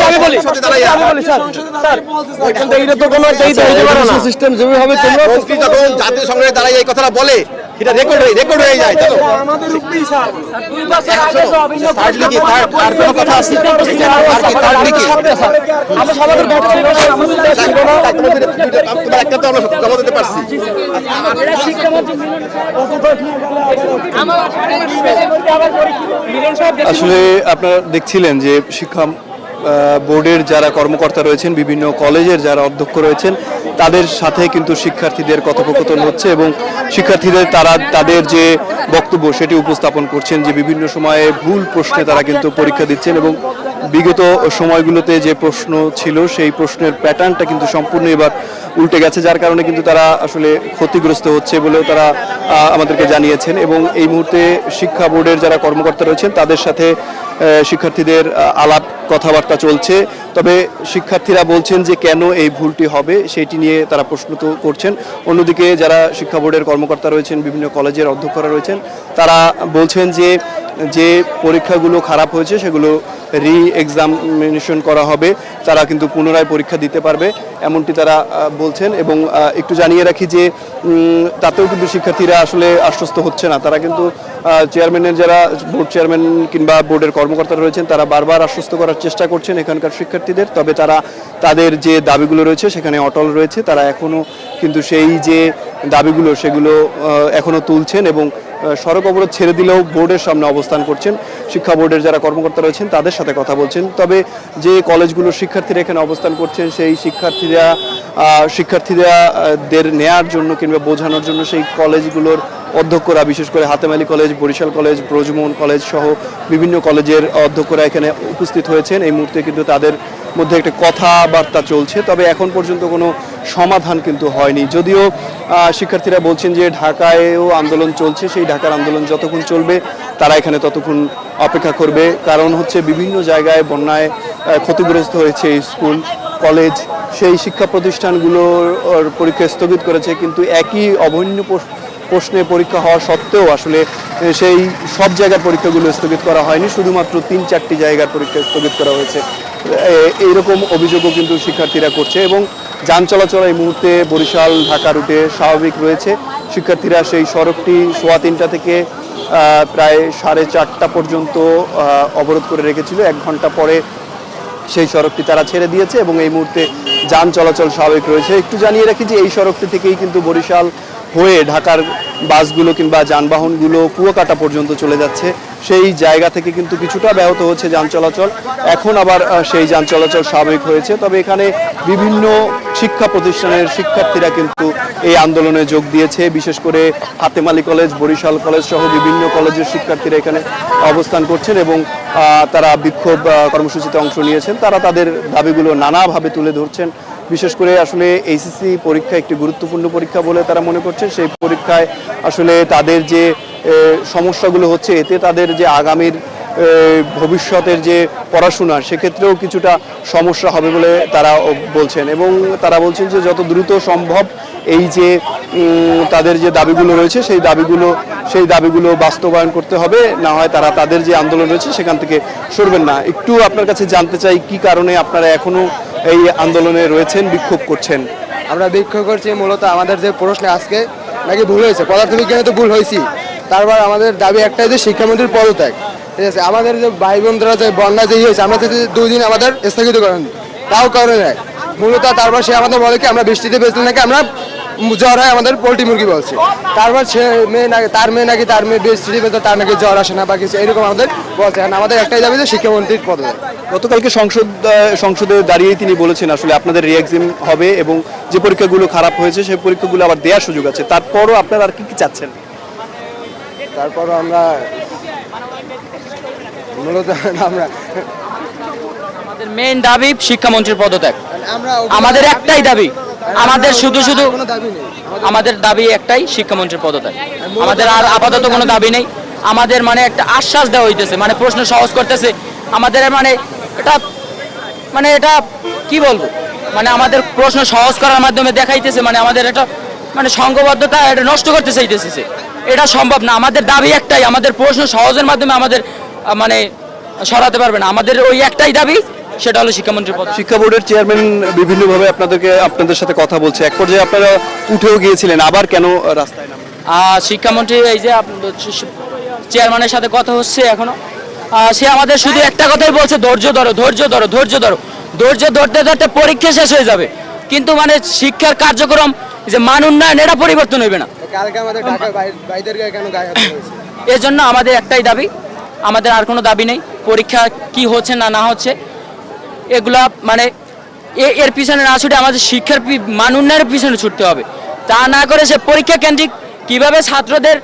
আমি বলি স্যার ওইখান থেকে তো কোনো সিস্টেম যেভাবে হবে তোমরা
মন্ত্রী যখন জাতীয় সংসদে দাঁড়ায় এই কথাটা বলে এটা রেকর্ড হয়ে যায়। জানো
আমাদের উক্তি স্যার 2 বছর আগে তো অভিযোগ
থার্ডলি কি আর কোনো কথা আছে? থার্ডলি কি
আমরা সমাজের ব্যাপারে
তোমার একটা তো আমরা জমা দিতে পারছি।
আসলে আপনারা দেখছিলেন যে শিক্ষা বোর্ডের যারা কর্মকর্তা রয়েছেন, বিভিন্ন কলেজের যারা অধ্যক্ষ রয়েছেন, তাদের সাথে কিন্তু শিক্ষার্থীদের কথোপকথন হচ্ছে এবং শিক্ষার্থীদের তাদের যে বক্তব্য সেটি উপস্থাপন করছেন যে বিভিন্ন সময়ে ভুল প্রশ্নে তারা কিন্তু পরীক্ষা দিচ্ছেন এবং বিগত সময়গুলোতে যে প্রশ্ন ছিল সেই প্রশ্নের প্যাটার্নটা কিন্তু সম্পূর্ণ এবার উল্টে গেছে, যার কারণে কিন্তু তারা আসলে ক্ষতিগ্রস্ত হচ্ছে বলেও তারা আমাদেরকে জানিয়েছেন। এবং এই মুহূর্তে শিক্ষা বোর্ডের যারা কর্মকর্তা রয়েছেন তাদের সাথে শিক্ষার্থীদের আলাপ কথাবার্তা চলছে, তবে শিক্ষার্থীরা বলছেন যে কেন এই ভুলটি হবে সেটি নিয়ে তারা প্রশ্ন তো করছেন। অন্যদিকে যারা শিক্ষা বোর্ডের কর্মকর্তা রয়েছেন, বিভিন্ন কলেজের অধ্যক্ষরা রয়েছেন, তারা বলছেন যে যে পরীক্ষাগুলো খারাপ হয়েছে সেগুলো এক্সামিনেশন করা হবে, তারা কিন্তু পুনরায় পরীক্ষা দিতে পারবে এমনটি তারা বলছেন। এবং একটু জানিয়ে রাখি যে তাতেও কিন্তু শিক্ষার্থীরা আসলে আশ্বস্ত হচ্ছে না, তারা কিন্তু চেয়ারম্যানের যারা বোর্ড চেয়ারম্যান কিংবা বোর্ডের কর্মকর্তারা রয়েছেন তারা বারবার আশ্বস্ত করার চেষ্টা করছেন এখানকার শিক্ষার্থীদের, তবে তারা তাদের যে দাবিগুলো রয়েছে সেখানে অটল রয়েছে। তারা এখনও কিন্তু সেই যে দাবিগুলো সেগুলো এখনও তুলছেন এবং সড়ক অবরোধ ছেড়ে দিলেও বোর্ডের সামনে অবস্থান করছেন, শিক্ষা বোর্ডের যারা কর্মকর্তা রয়েছেন তাদের সাথে কথা বলছেন। তবে যে কলেজগুলোর শিক্ষার্থীরা এখানে অবস্থান করছেন সেই শিক্ষার্থীদের নেয়ার জন্য কিংবা বোঝানোর জন্য সেই কলেজগুলোর অধ্যক্ষরা, বিশেষ করে Hatem Ali college, Barishal college, Brajamohan college সহ বিভিন্ন কলেজের অধ্যক্ষরা এখানে উপস্থিত হয়েছেন। এই মুহূর্তে কিন্তু তাদের মধ্যে একটা কথাবার্তা চলছে, তবে এখন পর্যন্ত কোনো সমাধান কিন্তু হয়নি। যদিও শিক্ষার্থীরা বলছেন যে ঢাকায়ও আন্দোলন চলছে, সেই ঢাকার আন্দোলন যতক্ষণ চলবে তারা এখানে ততক্ষণ অপেক্ষা করবে। কারণ হচ্ছে বিভিন্ন জায়গায় বন্যায় ক্ষতিগ্রস্ত হয়েছে স্কুল কলেজ, সেই শিক্ষা প্রতিষ্ঠানগুলোর পরীক্ষা স্থগিত করেছে, কিন্তু একই অবৈধ প্রশ্নে পরীক্ষা হওয়া সত্ত্বেও আসলে সেই সব জায়গার পরীক্ষাগুলো স্থগিত করা হয়নি, শুধুমাত্র 3-4টি জায়গার পরীক্ষা স্থগিত করা হয়েছে। এইরকম অভিযোগও কিন্তু শিক্ষার্থীরা করছে। এবং যান চলাচল এই মুহূর্তে বরিশাল ঢাকা রুটে স্বাভাবিক রয়েছে। শিক্ষার্থীরা সেই সড়কটি 3:15 থেকে প্রায় 4:30 পর্যন্ত অবরোধ করে রেখেছিল, 1 ঘন্টা পরে সেই সড়কটি তারা ছেড়ে দিয়েছে এবং এই মুহূর্তে যান চলাচল স্বাভাবিক রয়েছে। একটু জানিয়ে রাখি যে এই সড়কটি থেকেই কিন্তু বরিশাল হয়ে ঢাকার বাসগুলো কিংবা যানবাহনগুলো কুয়াকাটা পর্যন্ত চলে যাচ্ছে, সেই জায়গা থেকে কিন্তু কিছুটা ব্যাহত হচ্ছে যান চলাচল, এখন আবার সেই যান চলাচল স্বাভাবিক হয়েছে। তবে এখানে বিভিন্ন শিক্ষা প্রতিষ্ঠানের শিক্ষার্থীরা কিন্তু এই আন্দোলনে যোগ দিয়েছে, বিশেষ করে হাতেম আলী কলেজ, বরিশাল কলেজ সহ বিভিন্ন কলেজের শিক্ষার্থীরা এখানে অবস্থান করছেন এবং তারা বিক্ষোভ কর্মসূচিতে অংশ নিয়েছেন। তারা তাদের দাবিগুলো নানাভাবে তুলে ধরছেন। বিশেষ করে আসলে এইচএসসি পরীক্ষা একটি গুরুত্বপূর্ণ পরীক্ষা বলে তারা মনে করছেন। সেই পরীক্ষায় আসলে তাদের যে সমস্যাগুলো হচ্ছে, এতে তাদের যে আগামীর ভবিষ্যতের যে পড়াশোনা সেক্ষেত্রেও কিছুটা সমস্যা হবে বলে তারা বলছেন। এবং তারা বলছেন যে যত দ্রুত সম্ভব এই যে তাদের যে দাবিগুলো রয়েছে সেই দাবিগুলো বাস্তবায়ন করতে হবে, না হয় তারা তাদের যে আন্দোলন রয়েছে সেখান থেকে সরবেন না। একটু আপনার কাছে জানতে চাই কি কারণে আপনারা এখনো এই আন্দোলনে রয়েছেন, বিক্ষোভ করছেন?
আমরা বিক্ষোভ করছি মূলত আমাদের যে প্রশ্নে আজকে নাকি ভুল হয়েছে, পদার্থবিজ্ঞানে তো ভুল হয়েছি, তারপর আমাদের দাবি একটাই যে শিক্ষামন্ত্রীর পদত্যাগ। ঠিক আছে, আমাদের যে ভাই বোনরা যে বন্যা যে হয়েছে আমরা 2 দিন আমাদের স্থগিত করেন, তাও করে নেয় মূলত। তারপর সে আমাদের বলে কি আমরা বৃষ্টিতে বেঁচলে নাকি আমরা জ্বর হয়, আমাদের পোল্ট্রি মুরগি বলছে। তারপর সে তার মেয়ে বৃষ্টিতে বেঁচে তার নাকি জ্বর আসে না বা কিছু এরকম আমাদের বলছে। আর আমাদের একটাই দাবি যে শিক্ষামন্ত্রীর পদত্যাগ।
গতকালকে সংসদে দাঁড়িয়েই তিনি বলেছেন আসলে আপনাদের রিএক্সাম হবে এবং যে পরীক্ষাগুলো খারাপ হয়েছে সেই পরীক্ষাগুলো আবার দেওয়ার সুযোগ আছে। তারপরও আপনারা আর কি চাচ্ছেন?
তারপরও আমরা মূলত
আমাদের মেইন দাবি শিক্ষামন্ত্রীর পদত্যাগ। আমাদের একটাই দাবি, আমাদের শুধু আমাদের দাবি একটাই শিক্ষামন্ত্রীর পদত্যাগ। আমাদের আর আপাতত কোনো দাবি নেই। আমাদের মানে একটা আশ্বাস দেওয়া হইতেছে, মানে প্রশ্ন সহজ করতেছে আমাদের, এটা কি বলবো, মানে আমাদের প্রশ্ন সহজ করার মাধ্যমে দেখাইতেছে মানে আমাদের এটা মানে সংঘবদ্ধতা এটা নষ্ট করতে চাইতেছে। এটা সম্ভব না। আমাদের দাবি একটাই, আমাদের প্রশ্ন সহজের মাধ্যমে আমাদের মানে সরাতে পারবে না। আমাদের ওই একটাই দাবি, সেটা হলো শিক্ষামন্ত্রীর পদ।
শিক্ষা বোর্ডের চেয়ারম্যান বিভিন্নভাবে আপনাদের সাথে কথা বলছে, এক পর্যায়ে আপনারা উঠেও গিয়েছিলেন, আবার কেন রাস্তায় নামলেন?
শিক্ষামন্ত্রী এই যে চেয়ারম্যানের সাথে কথা হচ্ছে এখনো, সে আমাদের শুধু একটা কথাই বলছে, ধৈর্য ধরো ধৈর্য ধরো ধৈর্য ধরো। ধৈর্য ধরতে ধরতে পরীক্ষা শেষ হয়ে যাবে, কিন্তু মানে শিক্ষার কার্যক্রম যে মান উন্নয়ন এটা পরিবর্তন হইবে না।
কালকে আমাদের ঢাকা ভাইদের কেন গায়ে হাত হয়েছে?
এই জন্য আমাদের একটাই দাবি, আমাদের আর কোনো দাবি নেই। পরীক্ষা কি হচ্ছে না হচ্ছে এগুলা মানে এর পিছনে না ছুটে আমাদের শিক্ষার মান উন্নয়নের পিছনে ছুটতে হবে। তা না করে সে পরীক্ষা কেন্দ্রিক কিভাবে ছাত্রদের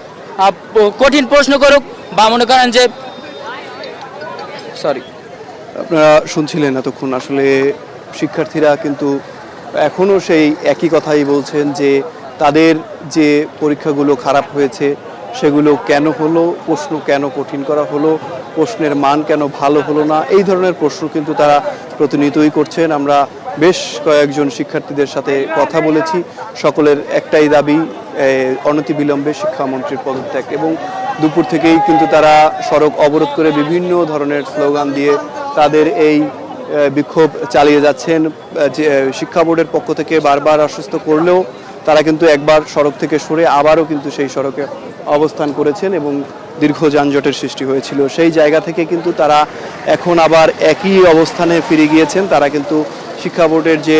কঠিন প্রশ্ন করুক বা মনে করেন যে
আপনারা শুনছিলেন এতক্ষণ আসলে শিক্ষার্থীরা কিন্তু এখনও সেই একই কথাই বলছেন যে তাদের যে পরীক্ষাগুলো খারাপ হয়েছে সেগুলো কেন হলো, প্রশ্ন কেন কঠিন করা হলো, প্রশ্নের মান কেন ভালো হলো না, এই ধরনের প্রশ্ন কিন্তু তারা প্রতিনিয়তই করছেন। আমরা বেশ কয়েকজন শিক্ষার্থীদের সাথে কথা বলেছি, সকলের একটাই দাবি অনতিবিলম্বে শিক্ষামন্ত্রীর পদত্যাগ। এবং দুপুর থেকেই কিন্তু তারা সড়ক অবরোধ করে বিভিন্ন ধরনের স্লোগান দিয়ে তাদের এই বিক্ষোভ চালিয়ে যাচ্ছেন। যে শিক্ষা বোর্ডের পক্ষ থেকে বারবার আশ্বস্ত করলেও তারা কিন্তু একবার সড়ক থেকে সরে আবারও কিন্তু সেই সড়কে অবস্থান করেছেন এবং দীর্ঘ যানজটের সৃষ্টি হয়েছিল। সেই জায়গা থেকে কিন্তু তারা এখন আবার একই অবস্থানে ফিরে গিয়েছেন। তারা কিন্তু শিক্ষা বোর্ডের যে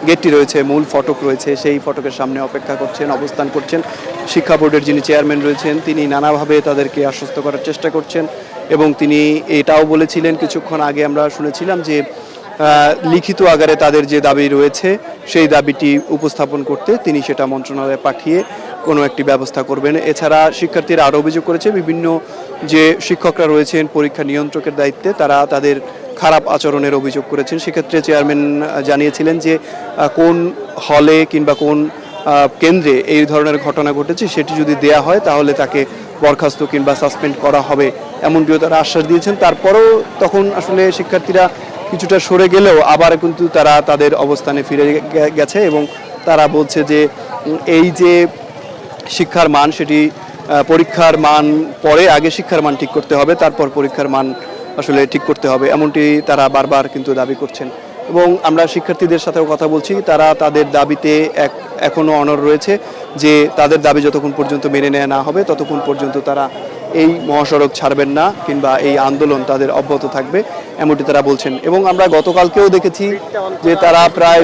গেটটি রয়েছে, মূল ফটক রয়েছে, সেই ফটকের সামনে অপেক্ষা করছেন, অবস্থান করছেন। শিক্ষা বোর্ডের যিনি চেয়ারম্যান রয়েছেন তিনি নানাভাবে তাদেরকে আশ্বস্ত করার চেষ্টা করছেন এবং তিনি এটাও বলেছিলেন, কিছুক্ষণ আগে আমরা শুনেছিলাম যে লিখিত আকারে তাদের যে দাবি রয়েছে সেই দাবিটি উপস্থাপন করতে তিনি সেটা মন্ত্রণালয়ে পাঠিয়ে কোনো একটি ব্যবস্থা করবেন। এছাড়া শিক্ষার্থীরা আরও অভিযোগ করেছে বিভিন্ন যে শিক্ষকরা রয়েছেন পরীক্ষা নিয়ন্ত্রকের দায়িত্বে তারা তাদের খারাপ আচরণের অভিযোগ করেছেন। সেক্ষেত্রে চেয়ারম্যান জানিয়েছিলেন যে কোন হলে কিংবা কোন কেন্দ্রে এই ধরনের ঘটনা ঘটেছে সেটি যদি দেয়া হয় তাহলে তাকে বরখাস্ত কিংবা সাসপেন্ড করা হবে, এমনটিও তারা আশ্বাস দিয়েছেন। তারপরেও তখন আসলে শিক্ষার্থীরা কিছুটা সরে গেলেও আবার কিন্তু তারা তাদের অবস্থানে ফিরে গেছে এবং তারা বলছে যে এই যে শিক্ষার মান সেটি পরীক্ষার মান পরে আগে শিক্ষার মান ঠিক করতে হবে, তারপর পরীক্ষার মান আসলে ঠিক করতে হবে, এমনটি তারা বারবার কিন্তু দাবি করছেন। এবং আমরা শিক্ষার্থীদের সাথেও কথা বলছি, তারা তাদের দাবিতে এখনও অনড় রয়েছে যে তাদের দাবি যতক্ষণ পর্যন্ত মেনে নেওয়া না হবে ততক্ষণ পর্যন্ত তারা এই মহাসড়ক ছাড়বেন না কিংবা এই আন্দোলন তাদের অব্যাহত থাকবে, এমনটি তারা বলছেন। এবং আমরা গতকালকেও দেখেছি যে তারা প্রায়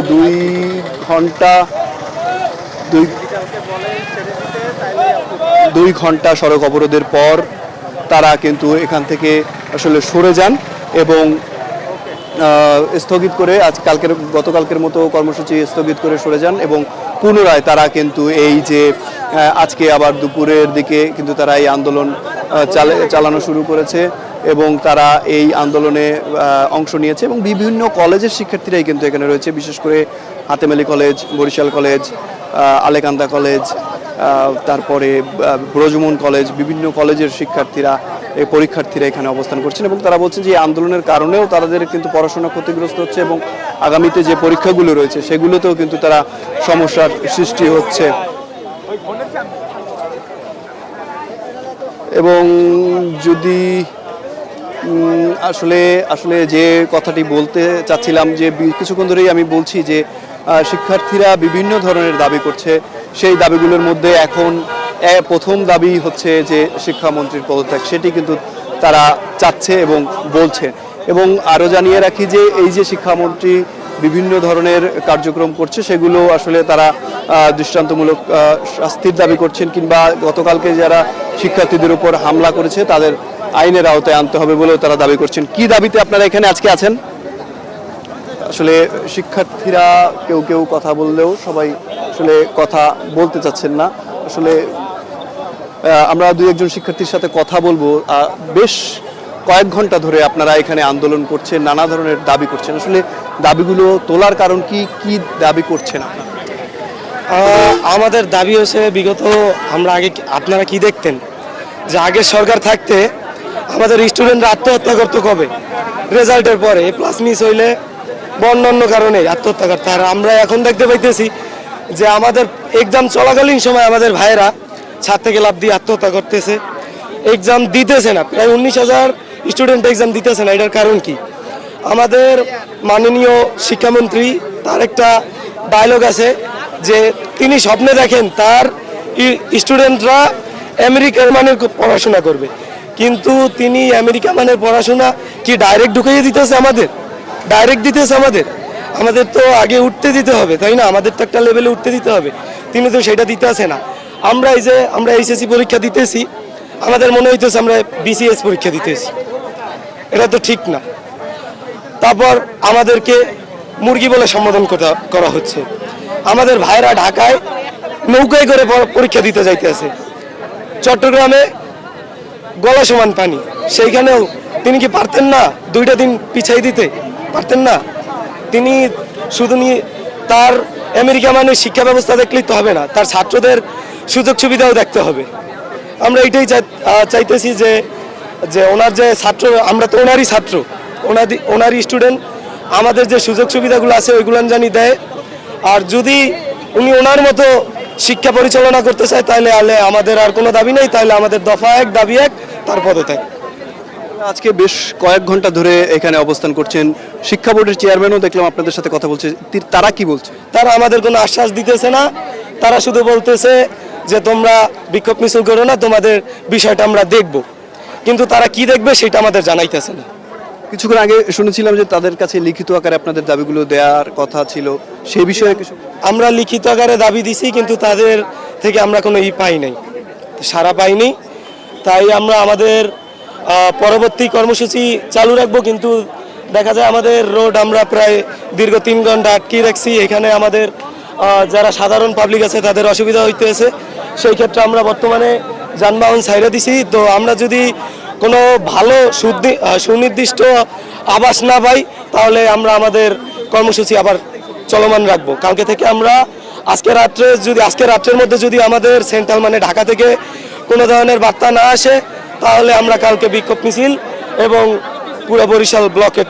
2 ঘন্টা সড়ক অবরোধের পর তারা কিন্তু এখান থেকে আসলে সরে যান এবং স্থগিত করে গতকালকের মতো কর্মসূচি স্থগিত করে সরে যান এবং পুনরায় তারা কিন্তু এই যে আজকে আবার দুপুরের দিকে কিন্তু তারা এই আন্দোলন চালানো শুরু করেছে এবং তারা এই আন্দোলনে অংশ নিয়েছে এবং বিভিন্ন কলেজের শিক্ষার্থীরাই কিন্তু এখানে রয়েছে, বিশেষ করে Hatem Ali college, Barishal college, Alekanda college, তারপরে ব্রজমোহন কলেজ, বিভিন্ন কলেজের পরীক্ষার্থীরা এখানে অবস্থান করছেন এবং তারা বলছেন যে এই আন্দোলনের কারণেও তাদের কিন্তু পড়াশোনা ক্ষতিগ্রস্ত হচ্ছে এবং আগামীতে যে পরীক্ষাগুলো রয়েছে সেগুলোতেও কিন্তু তারা সমস্যার সৃষ্টি হচ্ছে। এবং যদি আসলে যে কথাটি বলতে চাচ্ছিলাম যে কিছুক্ষণ ধরেই আমি বলছি যে শিক্ষার্থীরা বিভিন্ন ধরনের দাবি করছে, সেই দাবিগুলোর মধ্যে এখন প্রথম দাবি হচ্ছে যে শিক্ষামন্ত্রীর পদত্যাগ, সেটি কিন্তু তারা চাচ্ছে এবং বলছে। এবং আরও জানিয়ে রাখি যে এই যে শিক্ষামন্ত্রী বিভিন্ন ধরনের কার্যক্রম করছে সেগুলো আসলে তারা দৃষ্টান্তমূলক শাস্তির দাবি করছেন কিংবা গতকালকে যারা শিক্ষার্থীদের উপর হামলা করেছে তাদের আইনের আওতায় আনতে হবে বলেও তারা দাবি করছেন। কি দাবিতে আপনারা এখানে আজকে আছেন? আসলে শিক্ষার্থীরা কেউ কথা বললেও সবাই আসলে কথা বলতে চাচ্ছেন না। আসলে আমরা 2-1 শিক্ষার্থীর সাথে কথা বলবো। বেশ কয়েক ঘন্টা ধরে আপনারা এখানে আন্দোলন করছেন, নানা ধরনের দাবি করছেন, আসলে দাবিগুলো তোলার কারণ কি দাবি করছেন আপনারা?
আমাদের দাবি হচ্ছে বিগত আপনারা কি দেখতেন যে আগের সরকার থাকতে আমাদের স্টুডেন্টরা আত্মহত্যা করতো কবে? রেজাল্টের পরে প্লাস মিস হইলে অন্যান্য কারণে আত্মহত্যা করতে। আর আমরা এখন দেখতে পাইতেছি যে আমাদের এক্সাম চলাকালীন সময় আমাদের ভাইয়েরা ছাদ থেকে লাফ দিয়ে আত্মহত্যা করতেছে, এক্সাম দিতেছে না, প্রায় 19,000 স্টুডেন্ট এক্সাম দিতেছে না। এটার কারণ কি? আমাদের মাননীয় শিক্ষামন্ত্রী তার একটা ডায়লগ আছে যে তিনি স্বপ্নে দেখেন তার স্টুডেন্টরা আমেরিকার মানের পড়াশোনা করবে, কিন্তু তিনি আমেরিকা মানের পড়াশোনা কি ডাইরেক্ট ঢুকিয়ে দিতেছে আমাদের তো আগে উঠতে দিতে হবে, তাই না? আমাদের তো একটা লেভেলে উঠতে দিতে হবে, তিনি তো সেটা দিতে আসে না। আমরা এইচএসসি পরীক্ষা দিতেছি, আমাদের মনে হইতেছে আমরা বিসিএস পরীক্ষা দিতেছি, এটা তো ঠিক না। তারপর আমাদেরকে মুরগি বলে সম্বোধন করা হচ্ছে। আমাদের ভাইরা ঢাকায় নৌকায় করে পরীক্ষা দিতে যাইতেছে, চট্টগ্রামে গলা সমান পানি, সেইখানেও তিনি কি পারতেন না 2টা দিন পিছাই দিতে? পারতেন না? তিনি শুধু তার আমেরিকা মানের শিক্ষা ব্যবস্থা দেখলেই তো হবে না, তার ছাত্রদের সুযোগ সুবিধাও দেখতে হবে। আমরা এটাই চাইতেছি যে ওনার যে ছাত্র, আমরা তো ওনারই ছাত্র, ওনারই স্টুডেন্ট, আমাদের যে সুযোগ সুবিধাগুলো আছে ওইগুলো জানি দেয়। আর যদি উনি ওনার মতো শিক্ষা পরিচালনা করতে চায় তাহলে আমাদের আর কোনো দাবি নেই, তাহলে আমাদের দফা 1 দাবি 1 তার পদত্যাগ।
আজকে বেশ কয়েক ঘন্টা ধরে এখানে অবস্থান করছেন, শিক্ষা বোর্ডের চেয়ারম্যানও দেখলাম আপনাদের সাথে কথা বলছে, তারা কি বলছে?
তারা আমাদের কোনো আশ্বাস দিতেছে না, তারা শুধু বলতেছে যে তোমরা বিক্ষোভ মিছিল করো না, তোমাদের বিষয়টা আমরা দেখব, কিন্তু তারা কি দেখবে সেটা আমাদের জানাইতেছে না।
কিছুক্ষণ আগে শুনেছিলাম যে তাদের কাছে লিখিত আকারে আপনাদের দাবিগুলো দেওয়ার কথা ছিল, সেই বিষয়ে কিছু?
আমরা লিখিত আকারে দাবি দিছি, কিন্তু তাদের থেকে আমরা কোনো পাই নাই, সাড়া পাইনি। তাই আমরা আমাদের পরবর্তী কর্মসূচি চালু রাখবো, কিন্তু দেখা যায় আমাদের রোড আমরা প্রায় দীর্ঘ 3 ঘন্টা আটকে রাখছি। এখানে আমাদের যারা সাধারণ পাবলিক আছে তাদের অসুবিধা হইতেছে, সেই ক্ষেত্রে আমরা বর্তমানে যানবাহন ছাইড়া দিছি। তো আমরা যদি কোনো ভালো সুনির্দিষ্ট আবাস না পাই তাহলে আমরা আমাদের কর্মসূচি আবার চলমান রাখবো। কালকে থেকে আমরা আজকে রাত্রের মধ্যে যদি আমাদের সেন্ট্রাল মানে ঢাকা থেকে কোনো ধরনের বার্তা না আসে তাহলে আমরা কালকে বিক্ষোভ মিছিল এবং পুরো বরিশাল ব্লকের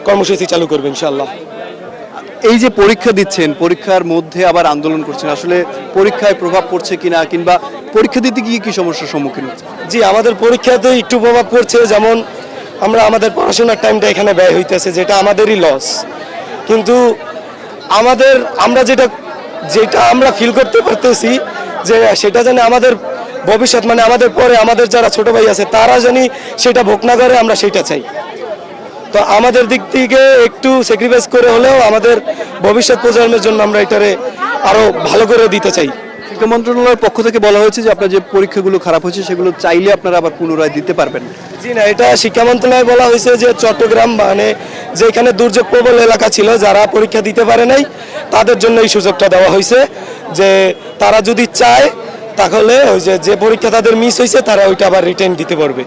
কর্মসূচি চালু করবো ইনশাআল্লাহ।
এই যে পরীক্ষা দিচ্ছেন, পরীক্ষার মধ্যে আবার আন্দোলন করছেন, আসলে পরীক্ষায় প্রভাব পড়ছে কিনা, কিংবা পরীক্ষা দিতে গিয়ে কি সমস্যার সম্মুখীন হচ্ছে?
জি, আমাদের পরীক্ষাতে একটু প্রভাব পড়ছে, যেমন আমাদের পড়াশোনার টাইমটা এখানে ব্যয় হইতেছে, যেটা আমাদেরই লস। কিন্তু আমরা যেটা আমরা ফিল করতে পারতেছি যে সেটা জানি আমাদের ভবিষ্যৎ মানে আমাদের পরে আমাদের যারা ছোট ভাই আছে তারা জানি সেটা ভোগ না করে, আমরা সেটা চাই। তো আমাদের দিক থেকে একটু স্যাক্রিফাইস করে হলেও আমাদের ভবিষ্যৎ প্রজন্মের জন্য আমরা এটারে আরো ভালো করে দিতে চাই।
শিক্ষা মন্ত্রণালয়ের পক্ষ থেকে বলা হয়েছে যে আপনার যে পরীক্ষাগুলো খারাপ হয়েছে সেগুলো চাইলে আপনারা আবার পুনরায় দিতে পারবেন।
জি না, এটা শিক্ষা মন্ত্রণালয় বলা হয়েছে যে চট্টগ্রাম মানে যেখানে দুর্যোগ প্রবল এলাকা ছিল, যারা পরীক্ষা দিতে পারে নাই তাদের জন্য এই সুযোগটা দেওয়া হয়েছে, যে তারা যদি চায় তাহলে ওই যে পরীক্ষা তাদের মিস হয়েছে তারা ওইটা আবার রিটার্ন দিতে পারবে,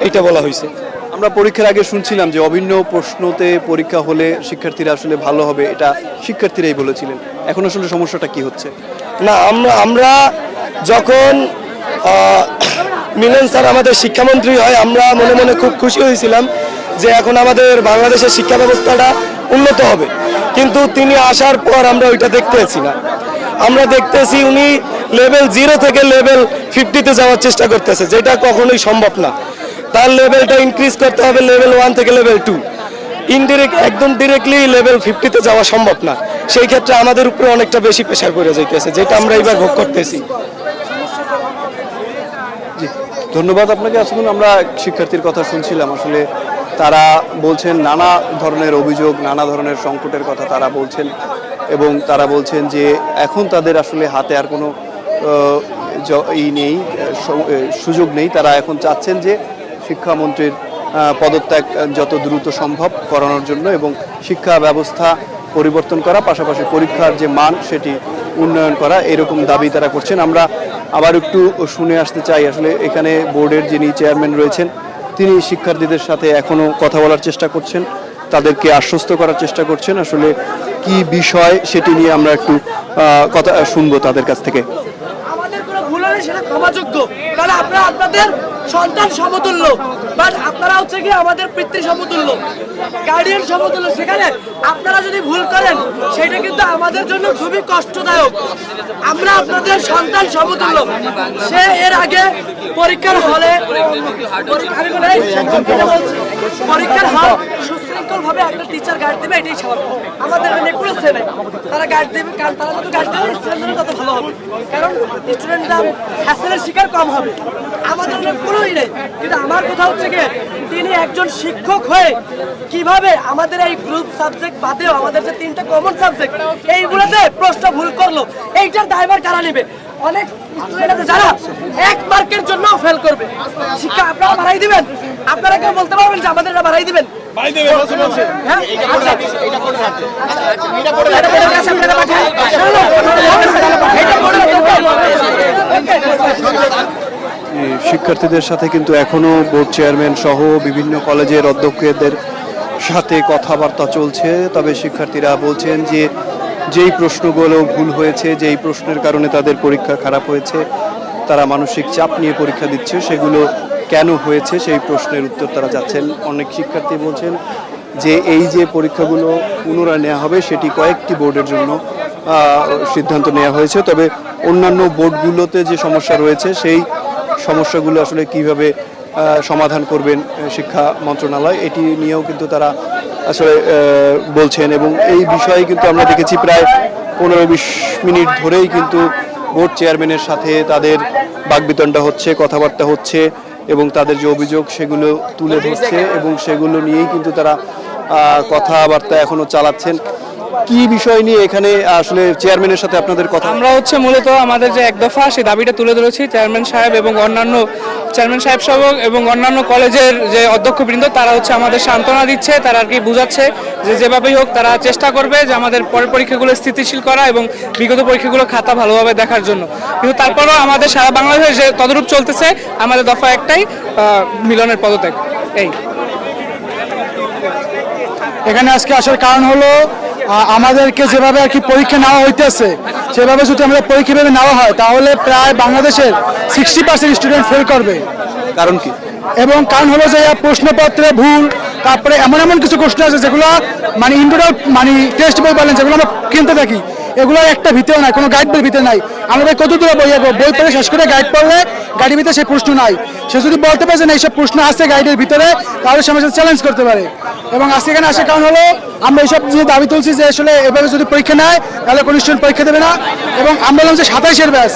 এটা বলা হয়েছে।
আমরা পরীক্ষার আগে শুনছিলাম যে অভিন্ন প্রশ্নতে পরীক্ষা হলে শিক্ষার্থীরা আসলে ভালো হবে, এটা শিক্ষার্থীরাই বলেছিলেন। এখন আসলে সমস্যাটা কি হচ্ছে?
না, আমরা যখন মিলন স্যার আমাদের শিক্ষামন্ত্রী হয় আমরা মনে মনে খুব খুশি হয়েছিলাম যে এখন আমাদের বাংলাদেশের শিক্ষা ব্যবস্থাটা উন্নত হবে, কিন্তু তিনি আসার পর আমরা ওইটা দেখতেছি না। আমরা দেখতেছি উনি লেভেল 0 থেকে লেভেল 50-তে যাওয়ার চেষ্টা করতেছে, যেটা কখনোই সম্ভব না। তার লেভেলটা ইনক্রিজ করতে হবে লেভেল 1 থেকে লেভেল 2, একদম ডিরেক্টলি লেভেল 50-তে যাওয়া সম্ভব না। সেই ক্ষেত্রে আমাদের উপরে অনেকটা বেশি প্রেশার পড়ে যাইতেছে, যেটা আমরা এবার ভোগ করতেছি।
জি, ধন্যবাদ আপনাকে। আসলে আমরা শিক্ষার্থীর কথা শুনছিলাম, আসলে তারা বলছেন নানা ধরনের অভিযোগ, নানা ধরনের সংকটের কথা তারা বলছেন, এবং তারা বলছেন যে এখন তাদের আসলে হাতে আর কোনো সুযোগ নেই। তারা এখন চাচ্ছেন যে শিক্ষামন্ত্রীর পদত্যাগ যত দ্রুত সম্ভব করানোর জন্য এবং শিক্ষা ব্যবস্থা পরিবর্তন করা, পাশাপাশি পরীক্ষার যে মান সেটি উন্নয়ন করা, এরকম দাবি তারা করছেন। আমরা আবার একটু শুনে আসতে চাই, আসলে এখানে বোর্ডের যিনি চেয়ারম্যান রয়েছেন তিনি শিক্ষার্থীদের সাথে এখনো কথা বলার চেষ্টা করছেন, তাদেরকে আশ্বস্ত করার চেষ্টা করছেন। আসলে কি বিষয় সেটি নিয়ে আমরা একটু কথা শুনবো তাদের কাছ থেকে।
আমাদের কোনো ভুল হলে সেটা ক্ষমাযোগ্য, কারণ আপনারা আপনাদের সন্তান সমতুল্য, বাট আপনারা হচ্ছে কি আমাদের পিতৃ সমতুল্য, গার্ডিয়ান সমতুল্য। সেখানে আপনারা যদি ভুল করেন সেটা কিন্তু আমাদের জন্য খুবই কষ্টদায়ক। আমরা আপনাদের সন্তান সমতুল্য। সে এর আগে পরীক্ষার হলে পরীক্ষার হল সুশৃঙ্খল ভাবে একটা টিচার গাইড দেবে, এটাই স্বাভাবিক। আমাদের এখানে কোনো ছেলে তারা গাইড দেবে, কারণ তারা যত গাইড দেবে স্টুডেন্টরা তত ভালো হবে, কারণ স্টুডেন্টরা হ্যাসেলের শিকার কম হবে। আমাদের কোনোই নেই, কিন্তু আমার কথা হচ্ছে কি তিনি একজন শিক্ষক হয়ে কিভাবে আমাদের এই গ্রুপ সাবজেক্ট বাদেও আমাদের যে 3টা কমন সাবজেক্ট এইগুলোতে প্রশ্ন ভুল করলো, এইটার দায়ভার কারা নেবে? অনেক স্টুডেন্ট আছে যারা 1 মার্কের জন্য ফেল করবে। শিক্ষা আপনারা বাড়াই দিবেন, আপনারা কেউ বলতে পারবেন যে আমাদের এটা বাড়াই দিবেন?
শিক্ষার্থীদের সাথে কিন্তু এখনো বোর্ড চেয়ারম্যান সহ বিভিন্ন কলেজের অধ্যক্ষদের সাথে কথাবার্তা চলছে। তবে শিক্ষার্থীরা বলছেন যে যেই প্রশ্নগুলো ভুল হয়েছে, যেই প্রশ্নের কারণে তাদের পরীক্ষা খারাপ হয়েছে, তারা মানসিক চাপ নিয়ে পরীক্ষা দিচ্ছে, সেগুলো কেন হয়েছে সেই প্রশ্নের উত্তর তারা চাচ্ছেন। অনেক শিক্ষার্থী বলছেন যে এই যে পরীক্ষাগুলো পুনরায় নেওয়া হবে সেটি কয়েকটি বোর্ডের জন্য সিদ্ধান্ত নেওয়া হয়েছে, তবে অন্যান্য বোর্ডগুলোতে যে সমস্যা রয়েছে সেই সমস্যাগুলো আসলে কিভাবে সমাধান করবেন শিক্ষা মন্ত্রণালয়, এটি নিয়েও কিন্তু তারা আসলে বলছেন। এবং এই বিষয়ে কিন্তু আমরা দেখেছি প্রায় 15-20 মিনিট ধরেই কিন্তু বোর্ড চেয়ারম্যানের সাথে তাদের বাকবিতণ্ডা হচ্ছে, কথাবার্তা হচ্ছে এবং তাদের যে অভিযোগ সেগুলো তুলে ধরছে এবং সেগুলো নিয়েই কিন্তু তারা কথাবার্তা এখনো চালাচ্ছেন। কি বিষয় নিয়ে এখানে আসলে চেয়ারম্যানের সাথে আপনাদের কথা?
আমরা হচ্ছে মূলত আমাদের যে এক দফা সেই দাবিটা তুলে ধরেছি চেয়ারম্যান সাহেব এবং অন্যান্য চেয়ারম্যান সাহেব সহ এবং অন্যান্য কলেজের যে অধ্যক্ষবৃন্দ তারা হচ্ছে আমাদের সান্ত্বনা দিচ্ছে, তারা আর কি বোঝাচ্ছে যে যেভাবেই হোক তারা চেষ্টা করবে যে আমাদের পরের পরীক্ষাগুলো স্থিতিশীল করা এবং বিগত পরীক্ষাগুলো খাতা ভালোভাবে দেখার জন্য। কিন্তু তারপরেও আমাদের সারা বাংলাদেশে যে তদরূপ চলতেছে, আমাদের দফা একটাই, মিলনের পদত্যাগ। এই এখানে আজকে আসার কারণ হলো আমাদেরকে যেভাবে আর কি পরীক্ষা নেওয়া হইতেছে সেভাবে যদি আমাদের পরীক্ষা ভেবে নেওয়া হয় তাহলে প্রায় বাংলাদেশের 60% স্টুডেন্ট ফেল করবে।
কারণ কি?
এবং কারণ হলো যে প্রশ্নপত্রে ভুল, তারপরে এমন এমন কিছু কোশ্চেন আছে যেগুলো মানে ইন্ডিভিজুয়াল মানে টেক্সট বই বলেন যেগুলো আমরা কিনতে থাকি, এগুলো একটা ভিতরে নাই, কোনো গাইড বইয়ের ভিতরে নাই। আমরা কত দূরে বই যাবো, বই পড়ে শেষ করে গাইড পড়লে গাইডের ভিতরে সেই প্রশ্ন নাই। সে যদি বলতে পারে যে না এইসব প্রশ্ন আছে গাইডের ভিতরে, তাহলে সে আমাদের চ্যালেঞ্জ করতে পারে। এবং আজকে এখানে আসার কারণ হলো আমরা এইসব যে দাবি তুলছি যে আসলে এভাবে যদি পরীক্ষা নেয় তাহলে কোনো স্টুডেন্ট পরীক্ষা দেবে না। এবং আমরা বললাম যে 27-এর ব্যাচ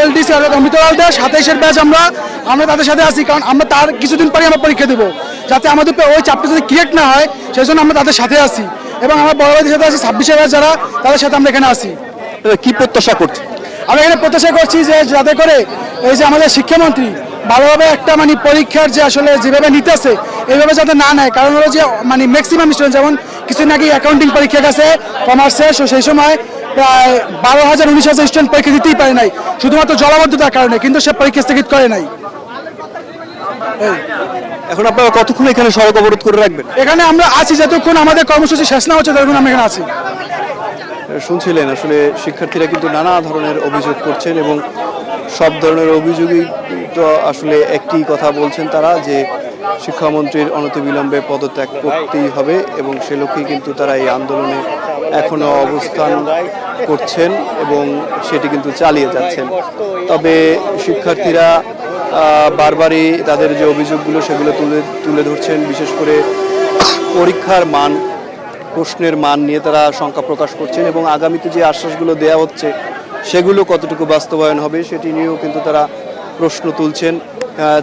এলডিসি কম্পিউটার 27-এর ব্যাচ আমরা তাদের সাথে আছি, কারণ আমরা তার কিছুদিন পরে আমরা পরীক্ষা দেবো, যাতে আমাদের ওই চাপটা যদি ক্রিয়েট না হয় সেই জন্য আমরা তাদের সাথে আছি। এবং আমরা বড় ভাইদের সাথে আছি 26-এর ব্যাচ যারা, তাদের সাথে আমরা এখানে আছি।
কি প্রত্যাশা করছি?
আমরা এখানে প্রত্যাশা করছি যে যাতে করে এই যে আমাদের শিক্ষামন্ত্রী ভালোভাবে একটা মানে পরীক্ষার যে আসলে যেভাবে নিতেছে এইভাবে যাতে না নেয়। কারণ হলো যে মানে ম্যাক্সিমাম স্টুডেন্ট, যেমন কিছুদিন আগে অ্যাকাউন্টিং পরীক্ষা গেছে কমার্সের, সেই সময় প্রায় 12,000-19,000 স্টুডেন্ট পরীক্ষা দিতেই পারে নাই শুধুমাত্র জলাবদ্ধতার কারণে, কিন্তু সে পরীক্ষা স্থগিত করে নাই।
এখন আপনারা কতক্ষণ এখানে সড়ক অবরোধ করে রাখবেন?
এখানে আমরা আছি যতক্ষণ আমাদের কর্মসূচি শেষ না হচ্ছে ততক্ষণ আমরা এখানে আছি।
শুনছিলেন আসলে শিক্ষার্থীরা কিন্তু নানা ধরনের অভিযোগ করছেন এবং সব ধরনের অভিযোগই তো আসলে একটি কথা বলছেন তারা, যে শিক্ষামন্ত্রীর অনতিবিলম্বে পদত্যাগ করতেই হবে এবং সে লক্ষ্যেই কিন্তু তারা এই আন্দোলনে এখনো অবস্থান করছেন এবং সেটি কিন্তু চালিয়ে যাচ্ছেন। তবে শিক্ষার্থীরা বারবারই তাদের যে অভিযোগগুলো সেগুলো তুলে ধরছেন, বিশেষ করে পরীক্ষার মান, প্রশ্নের মান নিয়ে তারা শঙ্কা প্রকাশ করছেন এবং আগামীতে যে আশ্বাসগুলো দেওয়া হচ্ছে সেগুলো কতটুকু বাস্তবায়ন হবে সেটি নিয়েও কিন্তু তারা প্রশ্ন তুলছেন।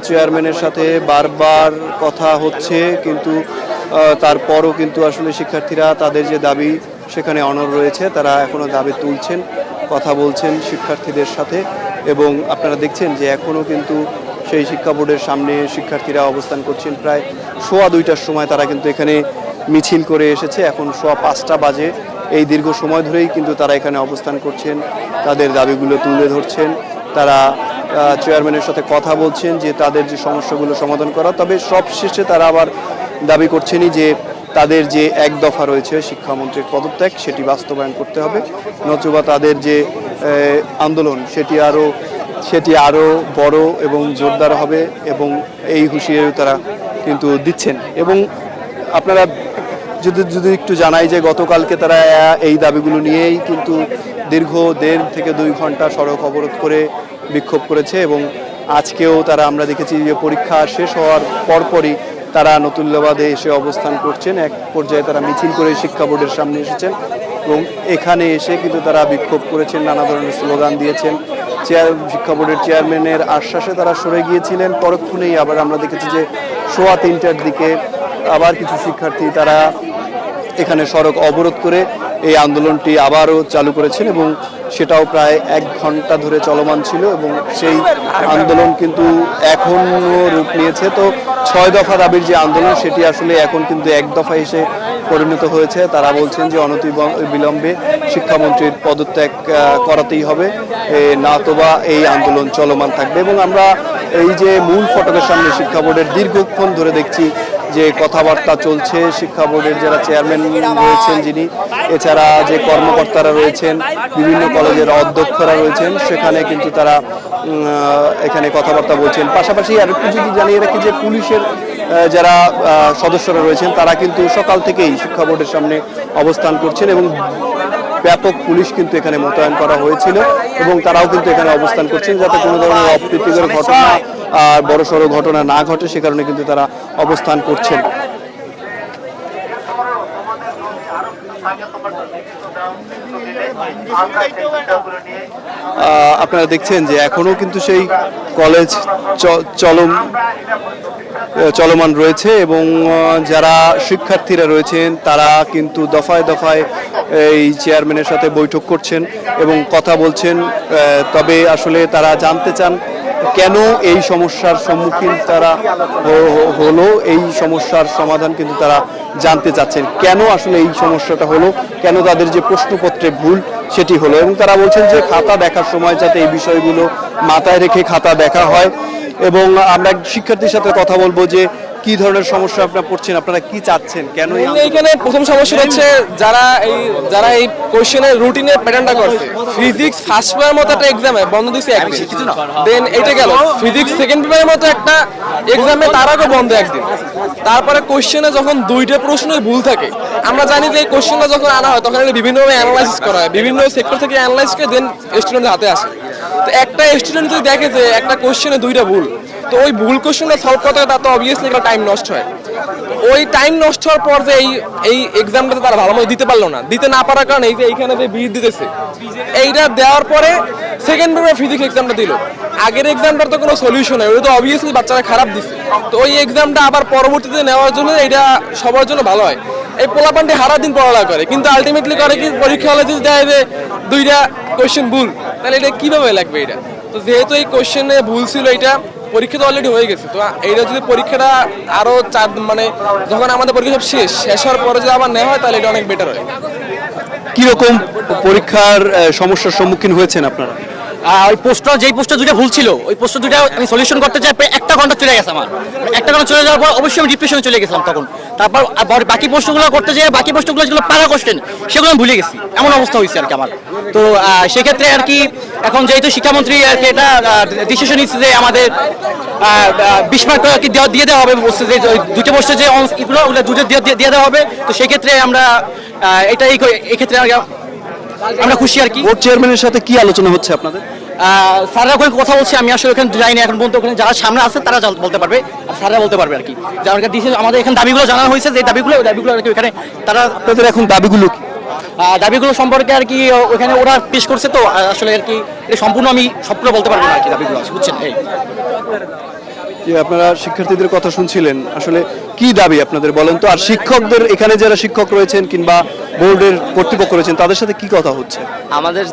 চেয়ারম্যানের সাথে বারবার কথা হচ্ছে, কিন্তু তারপরও কিন্তু আসলে শিক্ষার্থীরা তাদের যে দাবি সেখানে অনড় রয়েছে, তারা এখনও দাবি তুলছেন, কথা বলছেন শিক্ষার্থীদের সাথে। এবং আপনারা দেখছেন যে এখনও কিন্তু সেই শিক্ষা বোর্ডের সামনে শিক্ষার্থীরা অবস্থান করছেন। প্রায় 2:15টার সময় তারা কিন্তু এখানে মিছিল করে এসেছে, এখন 5:15 বাজে। এই দীর্ঘ সময় ধরেই কিন্তু তারা এখানে অবস্থান করছেন, তাদের দাবিগুলো তুলে ধরছেন, তারা চেয়ারম্যানের সাথে কথা বলছেন যে তাদের যে সমস্যাগুলো সমাধান করা। তবে সবশেষে তারা আবার দাবি করছেনই যে তাদের যে এক দফা রয়েছে শিক্ষামন্ত্রীর পদত্যাগ সেটি বাস্তবায়ন করতে হবে, নতুবা তাদের যে আন্দোলন সেটি আরও বড় এবং জোরদার হবে এবং এই হুঁশিয়ারিও তারা কিন্তু দিচ্ছেন। এবং আপনারা যদি একটু জানাই যে গতকালকে তারা এই দাবিগুলো নিয়েই কিন্তু দীর্ঘ 1.5 থেকে 2 ঘন্টা সড়ক অবরোধ করে বিক্ষোভ করেছে এবং আজকেও তারা আমরা দেখেছি যে পরীক্ষা শেষ হওয়ার পরপরই তারা নতুল্লাবাদে এসে অবস্থান করছেন। এক পর্যায়ে তারা মিছিল করে শিক্ষা বোর্ডের সামনে এসেছেন এবং এখানে এসে কিন্তু তারা বিক্ষোভ করেছেন, নানা ধরনের স্লোগান দিয়েছেন। শিক্ষা বোর্ডের চেয়ারম্যানের আশ্বাসে তারা সরে গিয়েছিলেন, পরক্ষণেই আবার আমরা দেখেছি যে 3:15টার দিকে আবার কিছু শিক্ষার্থী তারা এখানে সড়ক অবরোধ করে এই আন্দোলনটি আবারও চালু করেছেন এবং সেটাও প্রায় 1 ঘন্টা ধরে চলমান ছিল এবং সেই আন্দোলন কিন্তু এখনও রূপ নিয়েছে। তো 6 দফা দাবির যে আন্দোলন সেটি আসলে এখন কিন্তু 1 দফা এসে পরিণত হয়েছে। তারা বলছেন যে অনতিবিলম্বে শিক্ষামন্ত্রীর পদত্যাগ করাতেই হবে, নতুবা এই আন্দোলন চলমান থাকবে। এবং আমরা এই যে মূল ফটকের সামনে শিক্ষা বোর্ডের দীর্ঘক্ষণ ধরে দেখছি যে কথাবার্তা চলছে, শিক্ষা বোর্ডের যারা চেয়ারম্যান রয়েছেন যিনি, এছাড়া যে কর্মকর্তারা রয়েছেন, বিভিন্ন কলেজের অধ্যক্ষরা রয়েছেন, সেখানে কিন্তু তারা এখানে কথাবার্তা বলছেন। পাশাপাশি আর একটু যদি জানিয়ে রাখি যে পুলিশের যারা সদস্যরা রয়েছেন তারা কিন্তু সকাল থেকেই শিক্ষা বোর্ডের সামনে অবস্থান করছেন এবং ব্যাপক পুলিশ কিন্তু এখানে মোতায়েন করা হয়েছিল এবং তারাও কিন্তু এখানে অবস্থান করছেন যাতে কোনো ধরনের অপ্রীতিকর ঘটনা আর বড়সড় ঘটনা না ঘটে, সে কারণে কিন্তু তারা অবস্থান করছেন। আপনারা দেখছেন যে এখনো কিন্তু সেই কলেজ চলমান রয়েছে এবং যারা শিক্ষার্থীরা রয়েছেন তারা কিন্তু দফায় দফায় এই চেয়ারম্যানের সাথে বৈঠক করছেন এবং কথা বলছেন। তবে আসলে তারা জানতে চান কেন এই সমস্যার সম্মুখীন তারা হলো, এই সমস্যার সমাধান কিন্তু তারা জানতে চাচ্ছেন কেন আসলে এই সমস্যাটা হলো, কেন তাদের যে প্রশ্নপত্রে ভুল সেটি হলো। এবং তারা বলছেন যে খাতা দেখার সময় যাতে এই বিষয়গুলো মাথায় রেখে খাতা দেখা হয়। এবং আমরা শিক্ষার্থীর সাথে কথা বলবো যে কি ধরনের সমস্যা আপনারা পড়ছেন, আপনারা কি চাচ্ছেন, কেন
এইখানে প্রথম সমস্যা হচ্ছে যারা এই কোশ্চেনের রুটিনের প্যাটার্নটা করছে। ফিজিক্স ফার্স্ট পেপারের মতো একটা এক্সামে বন্ধ দিচ্ছে একদিন, দেন এটা গেল ফিজিক্স সেকেন্ড পেপারের মতো একটা এক্সামে তার আগে বন্ধ একদিন। তারপরে কোশ্চেনে যখন দুইটা প্রশ্নই ভুল থাকে, আমরা জানি যে এই কোশ্চেনটা যখন আনা হয় তখন এটা বিভিন্নভাবে অ্যানালাইসিস করা হয়, বিভিন্ন সেক্টর থেকে অ্যানালাইজ করে দেন স্টুডেন্টের হাতে আসে। তো একটা স্টুডেন্ট যদি দেখে যে একটা কোশ্চেনে দুইটা ভুল, তো ওই ভুল কোশ্চেনটা সলভ করতে তো অবভিয়াসলি একটা টাইম নষ্ট হয়। ওই টাইম নষ্ট হওয়ার পর যে এই এক্সামটাতে তারা ভালো মতো দিতে পারলো না, দিতে না পারার কারণে এই যে এইখানে যে ভিড় দিতেছে, এইটা দেওয়ার পরে সেকেন্ড পেপার ফিজিক্স এক্সামটা দিল। আগের এক্সামটার তো কোনো সলিউশন নেই, ওটা তো অবভিয়াসলি বাচ্চারা খারাপ দিচ্ছে। তো ওই এক্সামটা আবার পরবর্তীতে নেওয়ার জন্য এটা সবার জন্য ভালো হয়। এই পোলাপানটি হারা দিন পড়ালেখা করে, কিন্তু আলটিমেটলি করে কি পরীক্ষা হলে যদি দেয় যে দুইটা কোশ্চেন ভুল, তাহলে এটা কিভাবে লাগবে এটা? তো যেহেতু এই কোশ্চেনে ভুল ছিল, এটা পরীক্ষা তো অলরেডি হয়ে গেছে। তো এইটা যদি পরীক্ষাটা আরো মানে যখন আমাদের পরীক্ষা সব শেষ হওয়ার পরে যদি আবার নেওয়া হয় তাহলে এটা অনেক বেটার হয়।
কিরকম পরীক্ষার সমস্যার সম্মুখীন হয়েছেন আপনারা?
ওই যেই পোস্টটা দুটো ভুল ছিল, ওই পোস্ট দুটো আমি সলিউশন করতে চাই, প্রায় 1 ঘন্টা চলে গেছে আমার। 1 ঘন্টা চলে যাওয়ার পর অবশ্যই আমি ডিপ্রেশনে চলে গেছিলাম তখন। তারপর বাকি প্রশ্নগুলো করতে যেয়ে বাকি প্রশ্নগুলো যেগুলো পারা কোশ্চেন সেগুলো আমি ভুলে গেছি, এমন অবস্থা হয়েছে আর কি আমার। তো সেক্ষেত্রে আর কি এখন যেহেতু শিক্ষামন্ত্রী আর কি এটা ডিসিশন নিচ্ছে যে আমাদের 20 মার্ক আর কি দিয়ে দেওয়া হবে, বলছে যে দুটো পোস্টে যে এগুলো দুটো দিয়ে দেওয়া হবে। তো সেক্ষেত্রে আমরা এক্ষেত্রে আমরা খুশি আর কি।
বোর্ড চেয়ারম্যানের সাথে কি আলোচনা হচ্ছে আপনাদের?
স্যাররা ওখানে কথা বলছে, আমি আসলে ওখানে যাইনি এখন পর্যন্ত। ওখানে যারা সামনে আছে তারা বলতে পারবে, আর স্যাররা বলতে পারবে আর কি। আমাদের এখানে দাবিগুলো জানানো হয়েছে, যে দাবিগুলো আর কি ওখানে তারা
আপনাদের এখন দাবিগুলো কি?
দাবিগুলো সম্পর্কে আর কি ওখানে ওরা পেশ করছে। তো আসলে আর কি এটা সম্পূর্ণ আমি সবগুলো বলতে পারবো না আর কি দাবিগুলো, বুঝছেন? এই
যে আপনারা শিক্ষার্থীদের কথা শুনছিলেন, আসলে কি দাবি আপনাদের বলেন তো? আর শিক্ষকদের, এখানে যারা শিক্ষক রয়েছেন কিংবা বোর্ডের কর্তৃপক্ষ রয়েছেন, তাদের সাথে কি কথা হচ্ছে?
আমাদের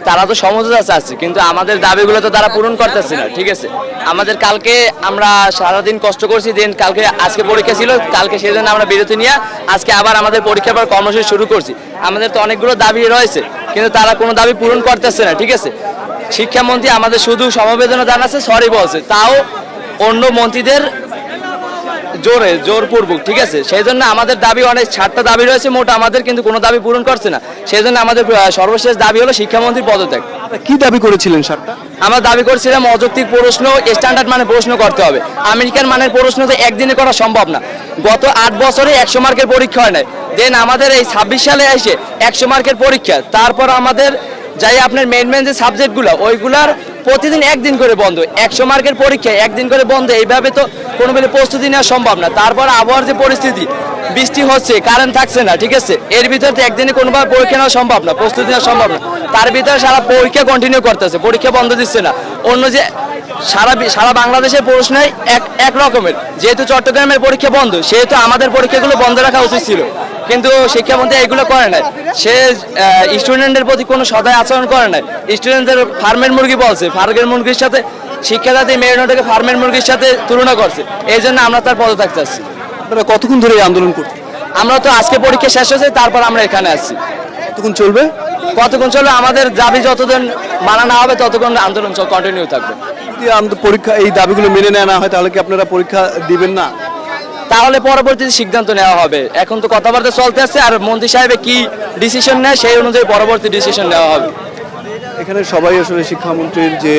তারা তো সমঝোতা চাচ্ছে, কিন্তু আমাদের দাবিগুলো তো তারা পূরণ করতেছে না, ঠিক আছে? আমাদের কালকে আমরা সারাদিন কষ্ট করছি, দিন কালকে আজকে পরীক্ষা ছিল, কালকে সেই জন্য আমরা বিরতি নিয়ে আজকে আবার আমাদের পরীক্ষার পর কর্মসূচি শুরু করছি। আমাদের তো অনেকগুলো দাবি রয়েছে, কিন্তু তারা কোনো দাবি পূরণ করতেছে না, ঠিক আছে? শিক্ষামন্ত্রী আমাদের শুধু সমবেদনা জানাচ্ছে, সরি বলছে, তাও অন্য মন্ত্রীদের জোরপূর্বক, ঠিক আছে? সেই জন্য আমাদের দাবি অনেক 7টা দাবি রয়েছে মোট আমাদের, কিন্তু কোনো দাবি পূরণ করছে না। সেই জন্য আমাদের সর্বশেষ দাবি হলো শিক্ষামন্ত্রীর পদত্যাগ।
কি দাবি করেছিলেন 7টা?
আমরা দাবি করছিলাম অযৌক্তিক প্রশ্ন, স্ট্যান্ডার্ড মানের প্রশ্ন করতে হবে। আমেরিকান মানের প্রশ্ন তো একদিনে করা সম্ভব না। গত 8 বছরে 100 মার্কের পরীক্ষা হয় নাই, দেন আমাদের এই 26 সালে এসে 100 মার্কের পরীক্ষা। তারপর আমাদের যাই আপনার মেন যে সাবজেক্টগুলো, ওইগুলার প্রতিদিন একদিন করে বন্ধ। 100 মার্কের পরীক্ষা একদিন করে বন্ধ, এইভাবে তো কোনোভাবে প্রস্তুতি নেওয়া সম্ভব না। তারপর আবহাওয়ার যে পরিস্থিতি, বৃষ্টি হচ্ছে, কারেন্ট থাকছে না, ঠিক আছে? এর ভিতরে তো একদিনে কোনোভাবে পরীক্ষা নেওয়া সম্ভব না, প্রস্তুতি নেওয়া সম্ভব না। তার ভিতরে সারা পরীক্ষা কন্টিনিউ করতেছে, পরীক্ষা বন্ধ দিচ্ছে না। অন্য যে সারা বাংলাদেশের প্রশ্নই এক রকমের, যেহেতু চট্টগ্রামের পরীক্ষা বন্ধ, সেহেতু আমাদের পরীক্ষাগুলো বন্ধ রাখা উচিত ছিল, কিন্তু শিক্ষামন্ত্রী এগুলো করে নাই। সে স্টুডেন্টের প্রতি কোনো সদয় আচরণ করে নাই। স্টুডেন্টদের ফার্মের মুরগি বলছে, ফার্মের মুরগির সাথে শিক্ষাদাতা মেরুদণ্ডকে ফার্মের মুরগির সাথে তুলনা করছে। এই জন্য আমরা তার পদত্যাগ চাচ্ছি।
আপনারা কতক্ষণ ধরে এই আন্দোলন করছেন?
আমরা তো আজকে পরীক্ষা শেষ হয়েছে, তারপর আমরা এখানে আসছি।
কতক্ষণ চলবে?
আমাদের দাবি যতদিন মানা না হবে ততক্ষণ আন্দোলন কন্টিনিউ থাকবে।
যদি পরীক্ষা এই দাবিগুলো মেনে নেওয়া না হয় তাহলে কি আপনারা পরীক্ষা দিবেন না?
তাহলে পরবর্তীতে সিদ্ধান্ত নেওয়া হবে। এখন তো কথাবার্তা চলতে আছে, আর মন্ত্রী সাহেব কি ডিসিশন নেয় সেই অনুযায়ী পরবর্তী ডিসিশন নেওয়া হবে।
এখানে সবাই আসলে শিক্ষামন্ত্রীর যে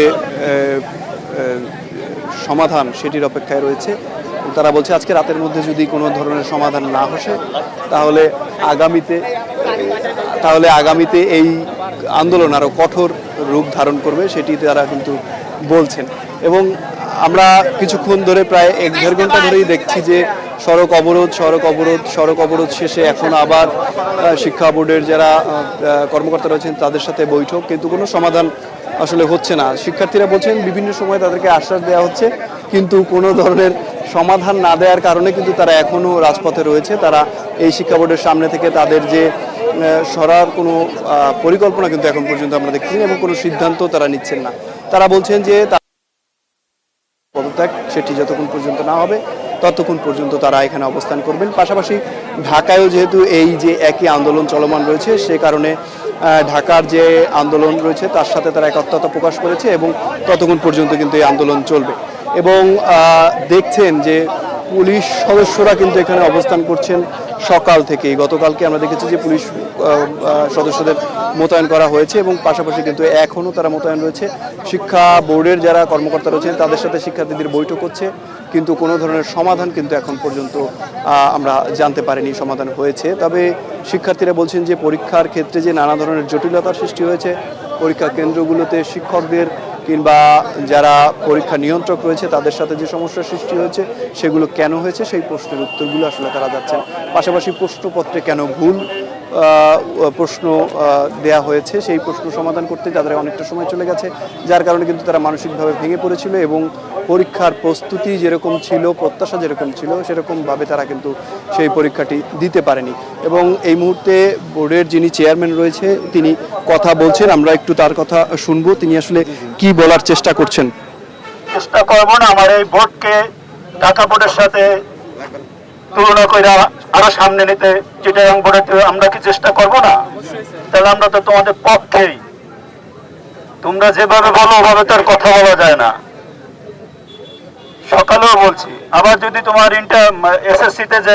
সমাধান সেটির অপেক্ষায় রয়েছে। তারা বলছে আজকে রাতের মধ্যে যদি কোনো ধরনের সমাধান না আসে তাহলে আগামীতে তাহলে আগামীতে এই আন্দোলন আরো কঠোর রূপ ধারণ করবে সেটি তারা কিন্তু বলছেন। এবং আমরা কিছুক্ষণ ধরে প্রায় 1-1.5 ঘন্টা ধরেই দেখছি যে সড়ক অবরোধ শেষে এখন আবার শিক্ষা বোর্ডের যারা কর্মকর্তা রয়েছেন তাদের সাথে বৈঠক, কিন্তু কোনো সমাধান আসলে হচ্ছে না। শিক্ষার্থীরা বলছেন বিভিন্ন সময় তাদেরকে আশ্বাস দেওয়া হচ্ছে, কিন্তু কোনো ধরনের সমাধান না দেওয়ার কারণে কিন্তু তারা এখনো রাজপথে রয়েছে। তারা এই শিক্ষা বোর্ডের সামনে থেকে তাদের যে সরার কোনো পরিকল্পনা কিন্তু এখন পর্যন্ত আমরা দেখছি না এবং কোনো সিদ্ধান্ত তারা নিচ্ছেন না। তারা বলছেন যে পদত্যাগ সেটি যতক্ষণ পর্যন্ত না হবে ততক্ষণ পর্যন্ত তারা এখানে অবস্থান করবেন। পাশাপাশি ঢাকায়ও যেহেতু এই যে একই আন্দোলন চলমান রয়েছে সে কারণে ঢাকার যে আন্দোলন রয়েছে তার সাথে তারা একাত্মতা প্রকাশ করেছে এবং ততক্ষণ পর্যন্ত কিন্তু এই আন্দোলন চলবে। এবং দেখছেন যে পুলিশ সদস্যরা কিন্তু এখানে অবস্থান করছেন সকাল থেকেই। গতকালকে আমরা দেখেছি যে পুলিশ সদস্যদের মোতায়েন করা হয়েছে এবং পাশাপাশি কিন্তু এখনও তারা মোতায়েন রয়েছে। শিক্ষা বোর্ডের যারা কর্মকর্তা রয়েছেন তাদের সাথে শিক্ষার্থীদের বৈঠক হচ্ছে, কিন্তু কোনো ধরনের সমাধান কিন্তু এখন পর্যন্ত আমরা জানতে পারিনি সমাধান হয়েছে। তবে শিক্ষার্থীরা বলছেন যে পরীক্ষার ক্ষেত্রে যে নানা ধরনের জটিলতার সৃষ্টি হয়েছে, পরীক্ষা কেন্দ্রগুলোতে শিক্ষকদের কিংবা যারা পরীক্ষা নিয়ন্ত্রক রয়েছে তাদের সাথে যে সমস্যার সৃষ্টি হয়েছে সেগুলো কেন হয়েছে সেই প্রশ্নের উত্তরগুলো আসলে তারা যাচ্ছেন। পাশাপাশি প্রশ্নপত্রে কেন ভুল প্রশ্ন দেয়া হয়েছে সেই প্রশ্ন সমাধান করতে তাদের অনেকটা সময় চলে গেছে, যার কারণে কিন্তু তারা মানসিকভাবে ভেঙে পড়েছিল এবং পরীক্ষার প্রস্তুতি যেরকম ছিল, প্রত্যাশা যেরকম ছিল সেরকমভাবে তারা কিন্তু সেই পরীক্ষাটি দিতে পারেনি। এবং এই মুহূর্তে বোর্ডের যিনি চেয়ারম্যান রয়েছে তিনি কথা বলছেন, আমরা একটু তার কথা শুনবো তিনি আসলে কি বলার চেষ্টা করছেন।
চেষ্টা করবো না আমার এই বোর্ডকে ঢাকা বোর্ডের সাথে তুলনা করে আরো সামনে নিতে, চিটাগাং বোর্ডে আমরা কি চেষ্টা করব না? তাহলে আমরা তো তোমাদের পক্ষেই, তোমরা যেভাবে বলো ওভাবে তার কথা বলা যায় না। সকালেও বলছি, আবার যদি তোমার এসএসসি তে যে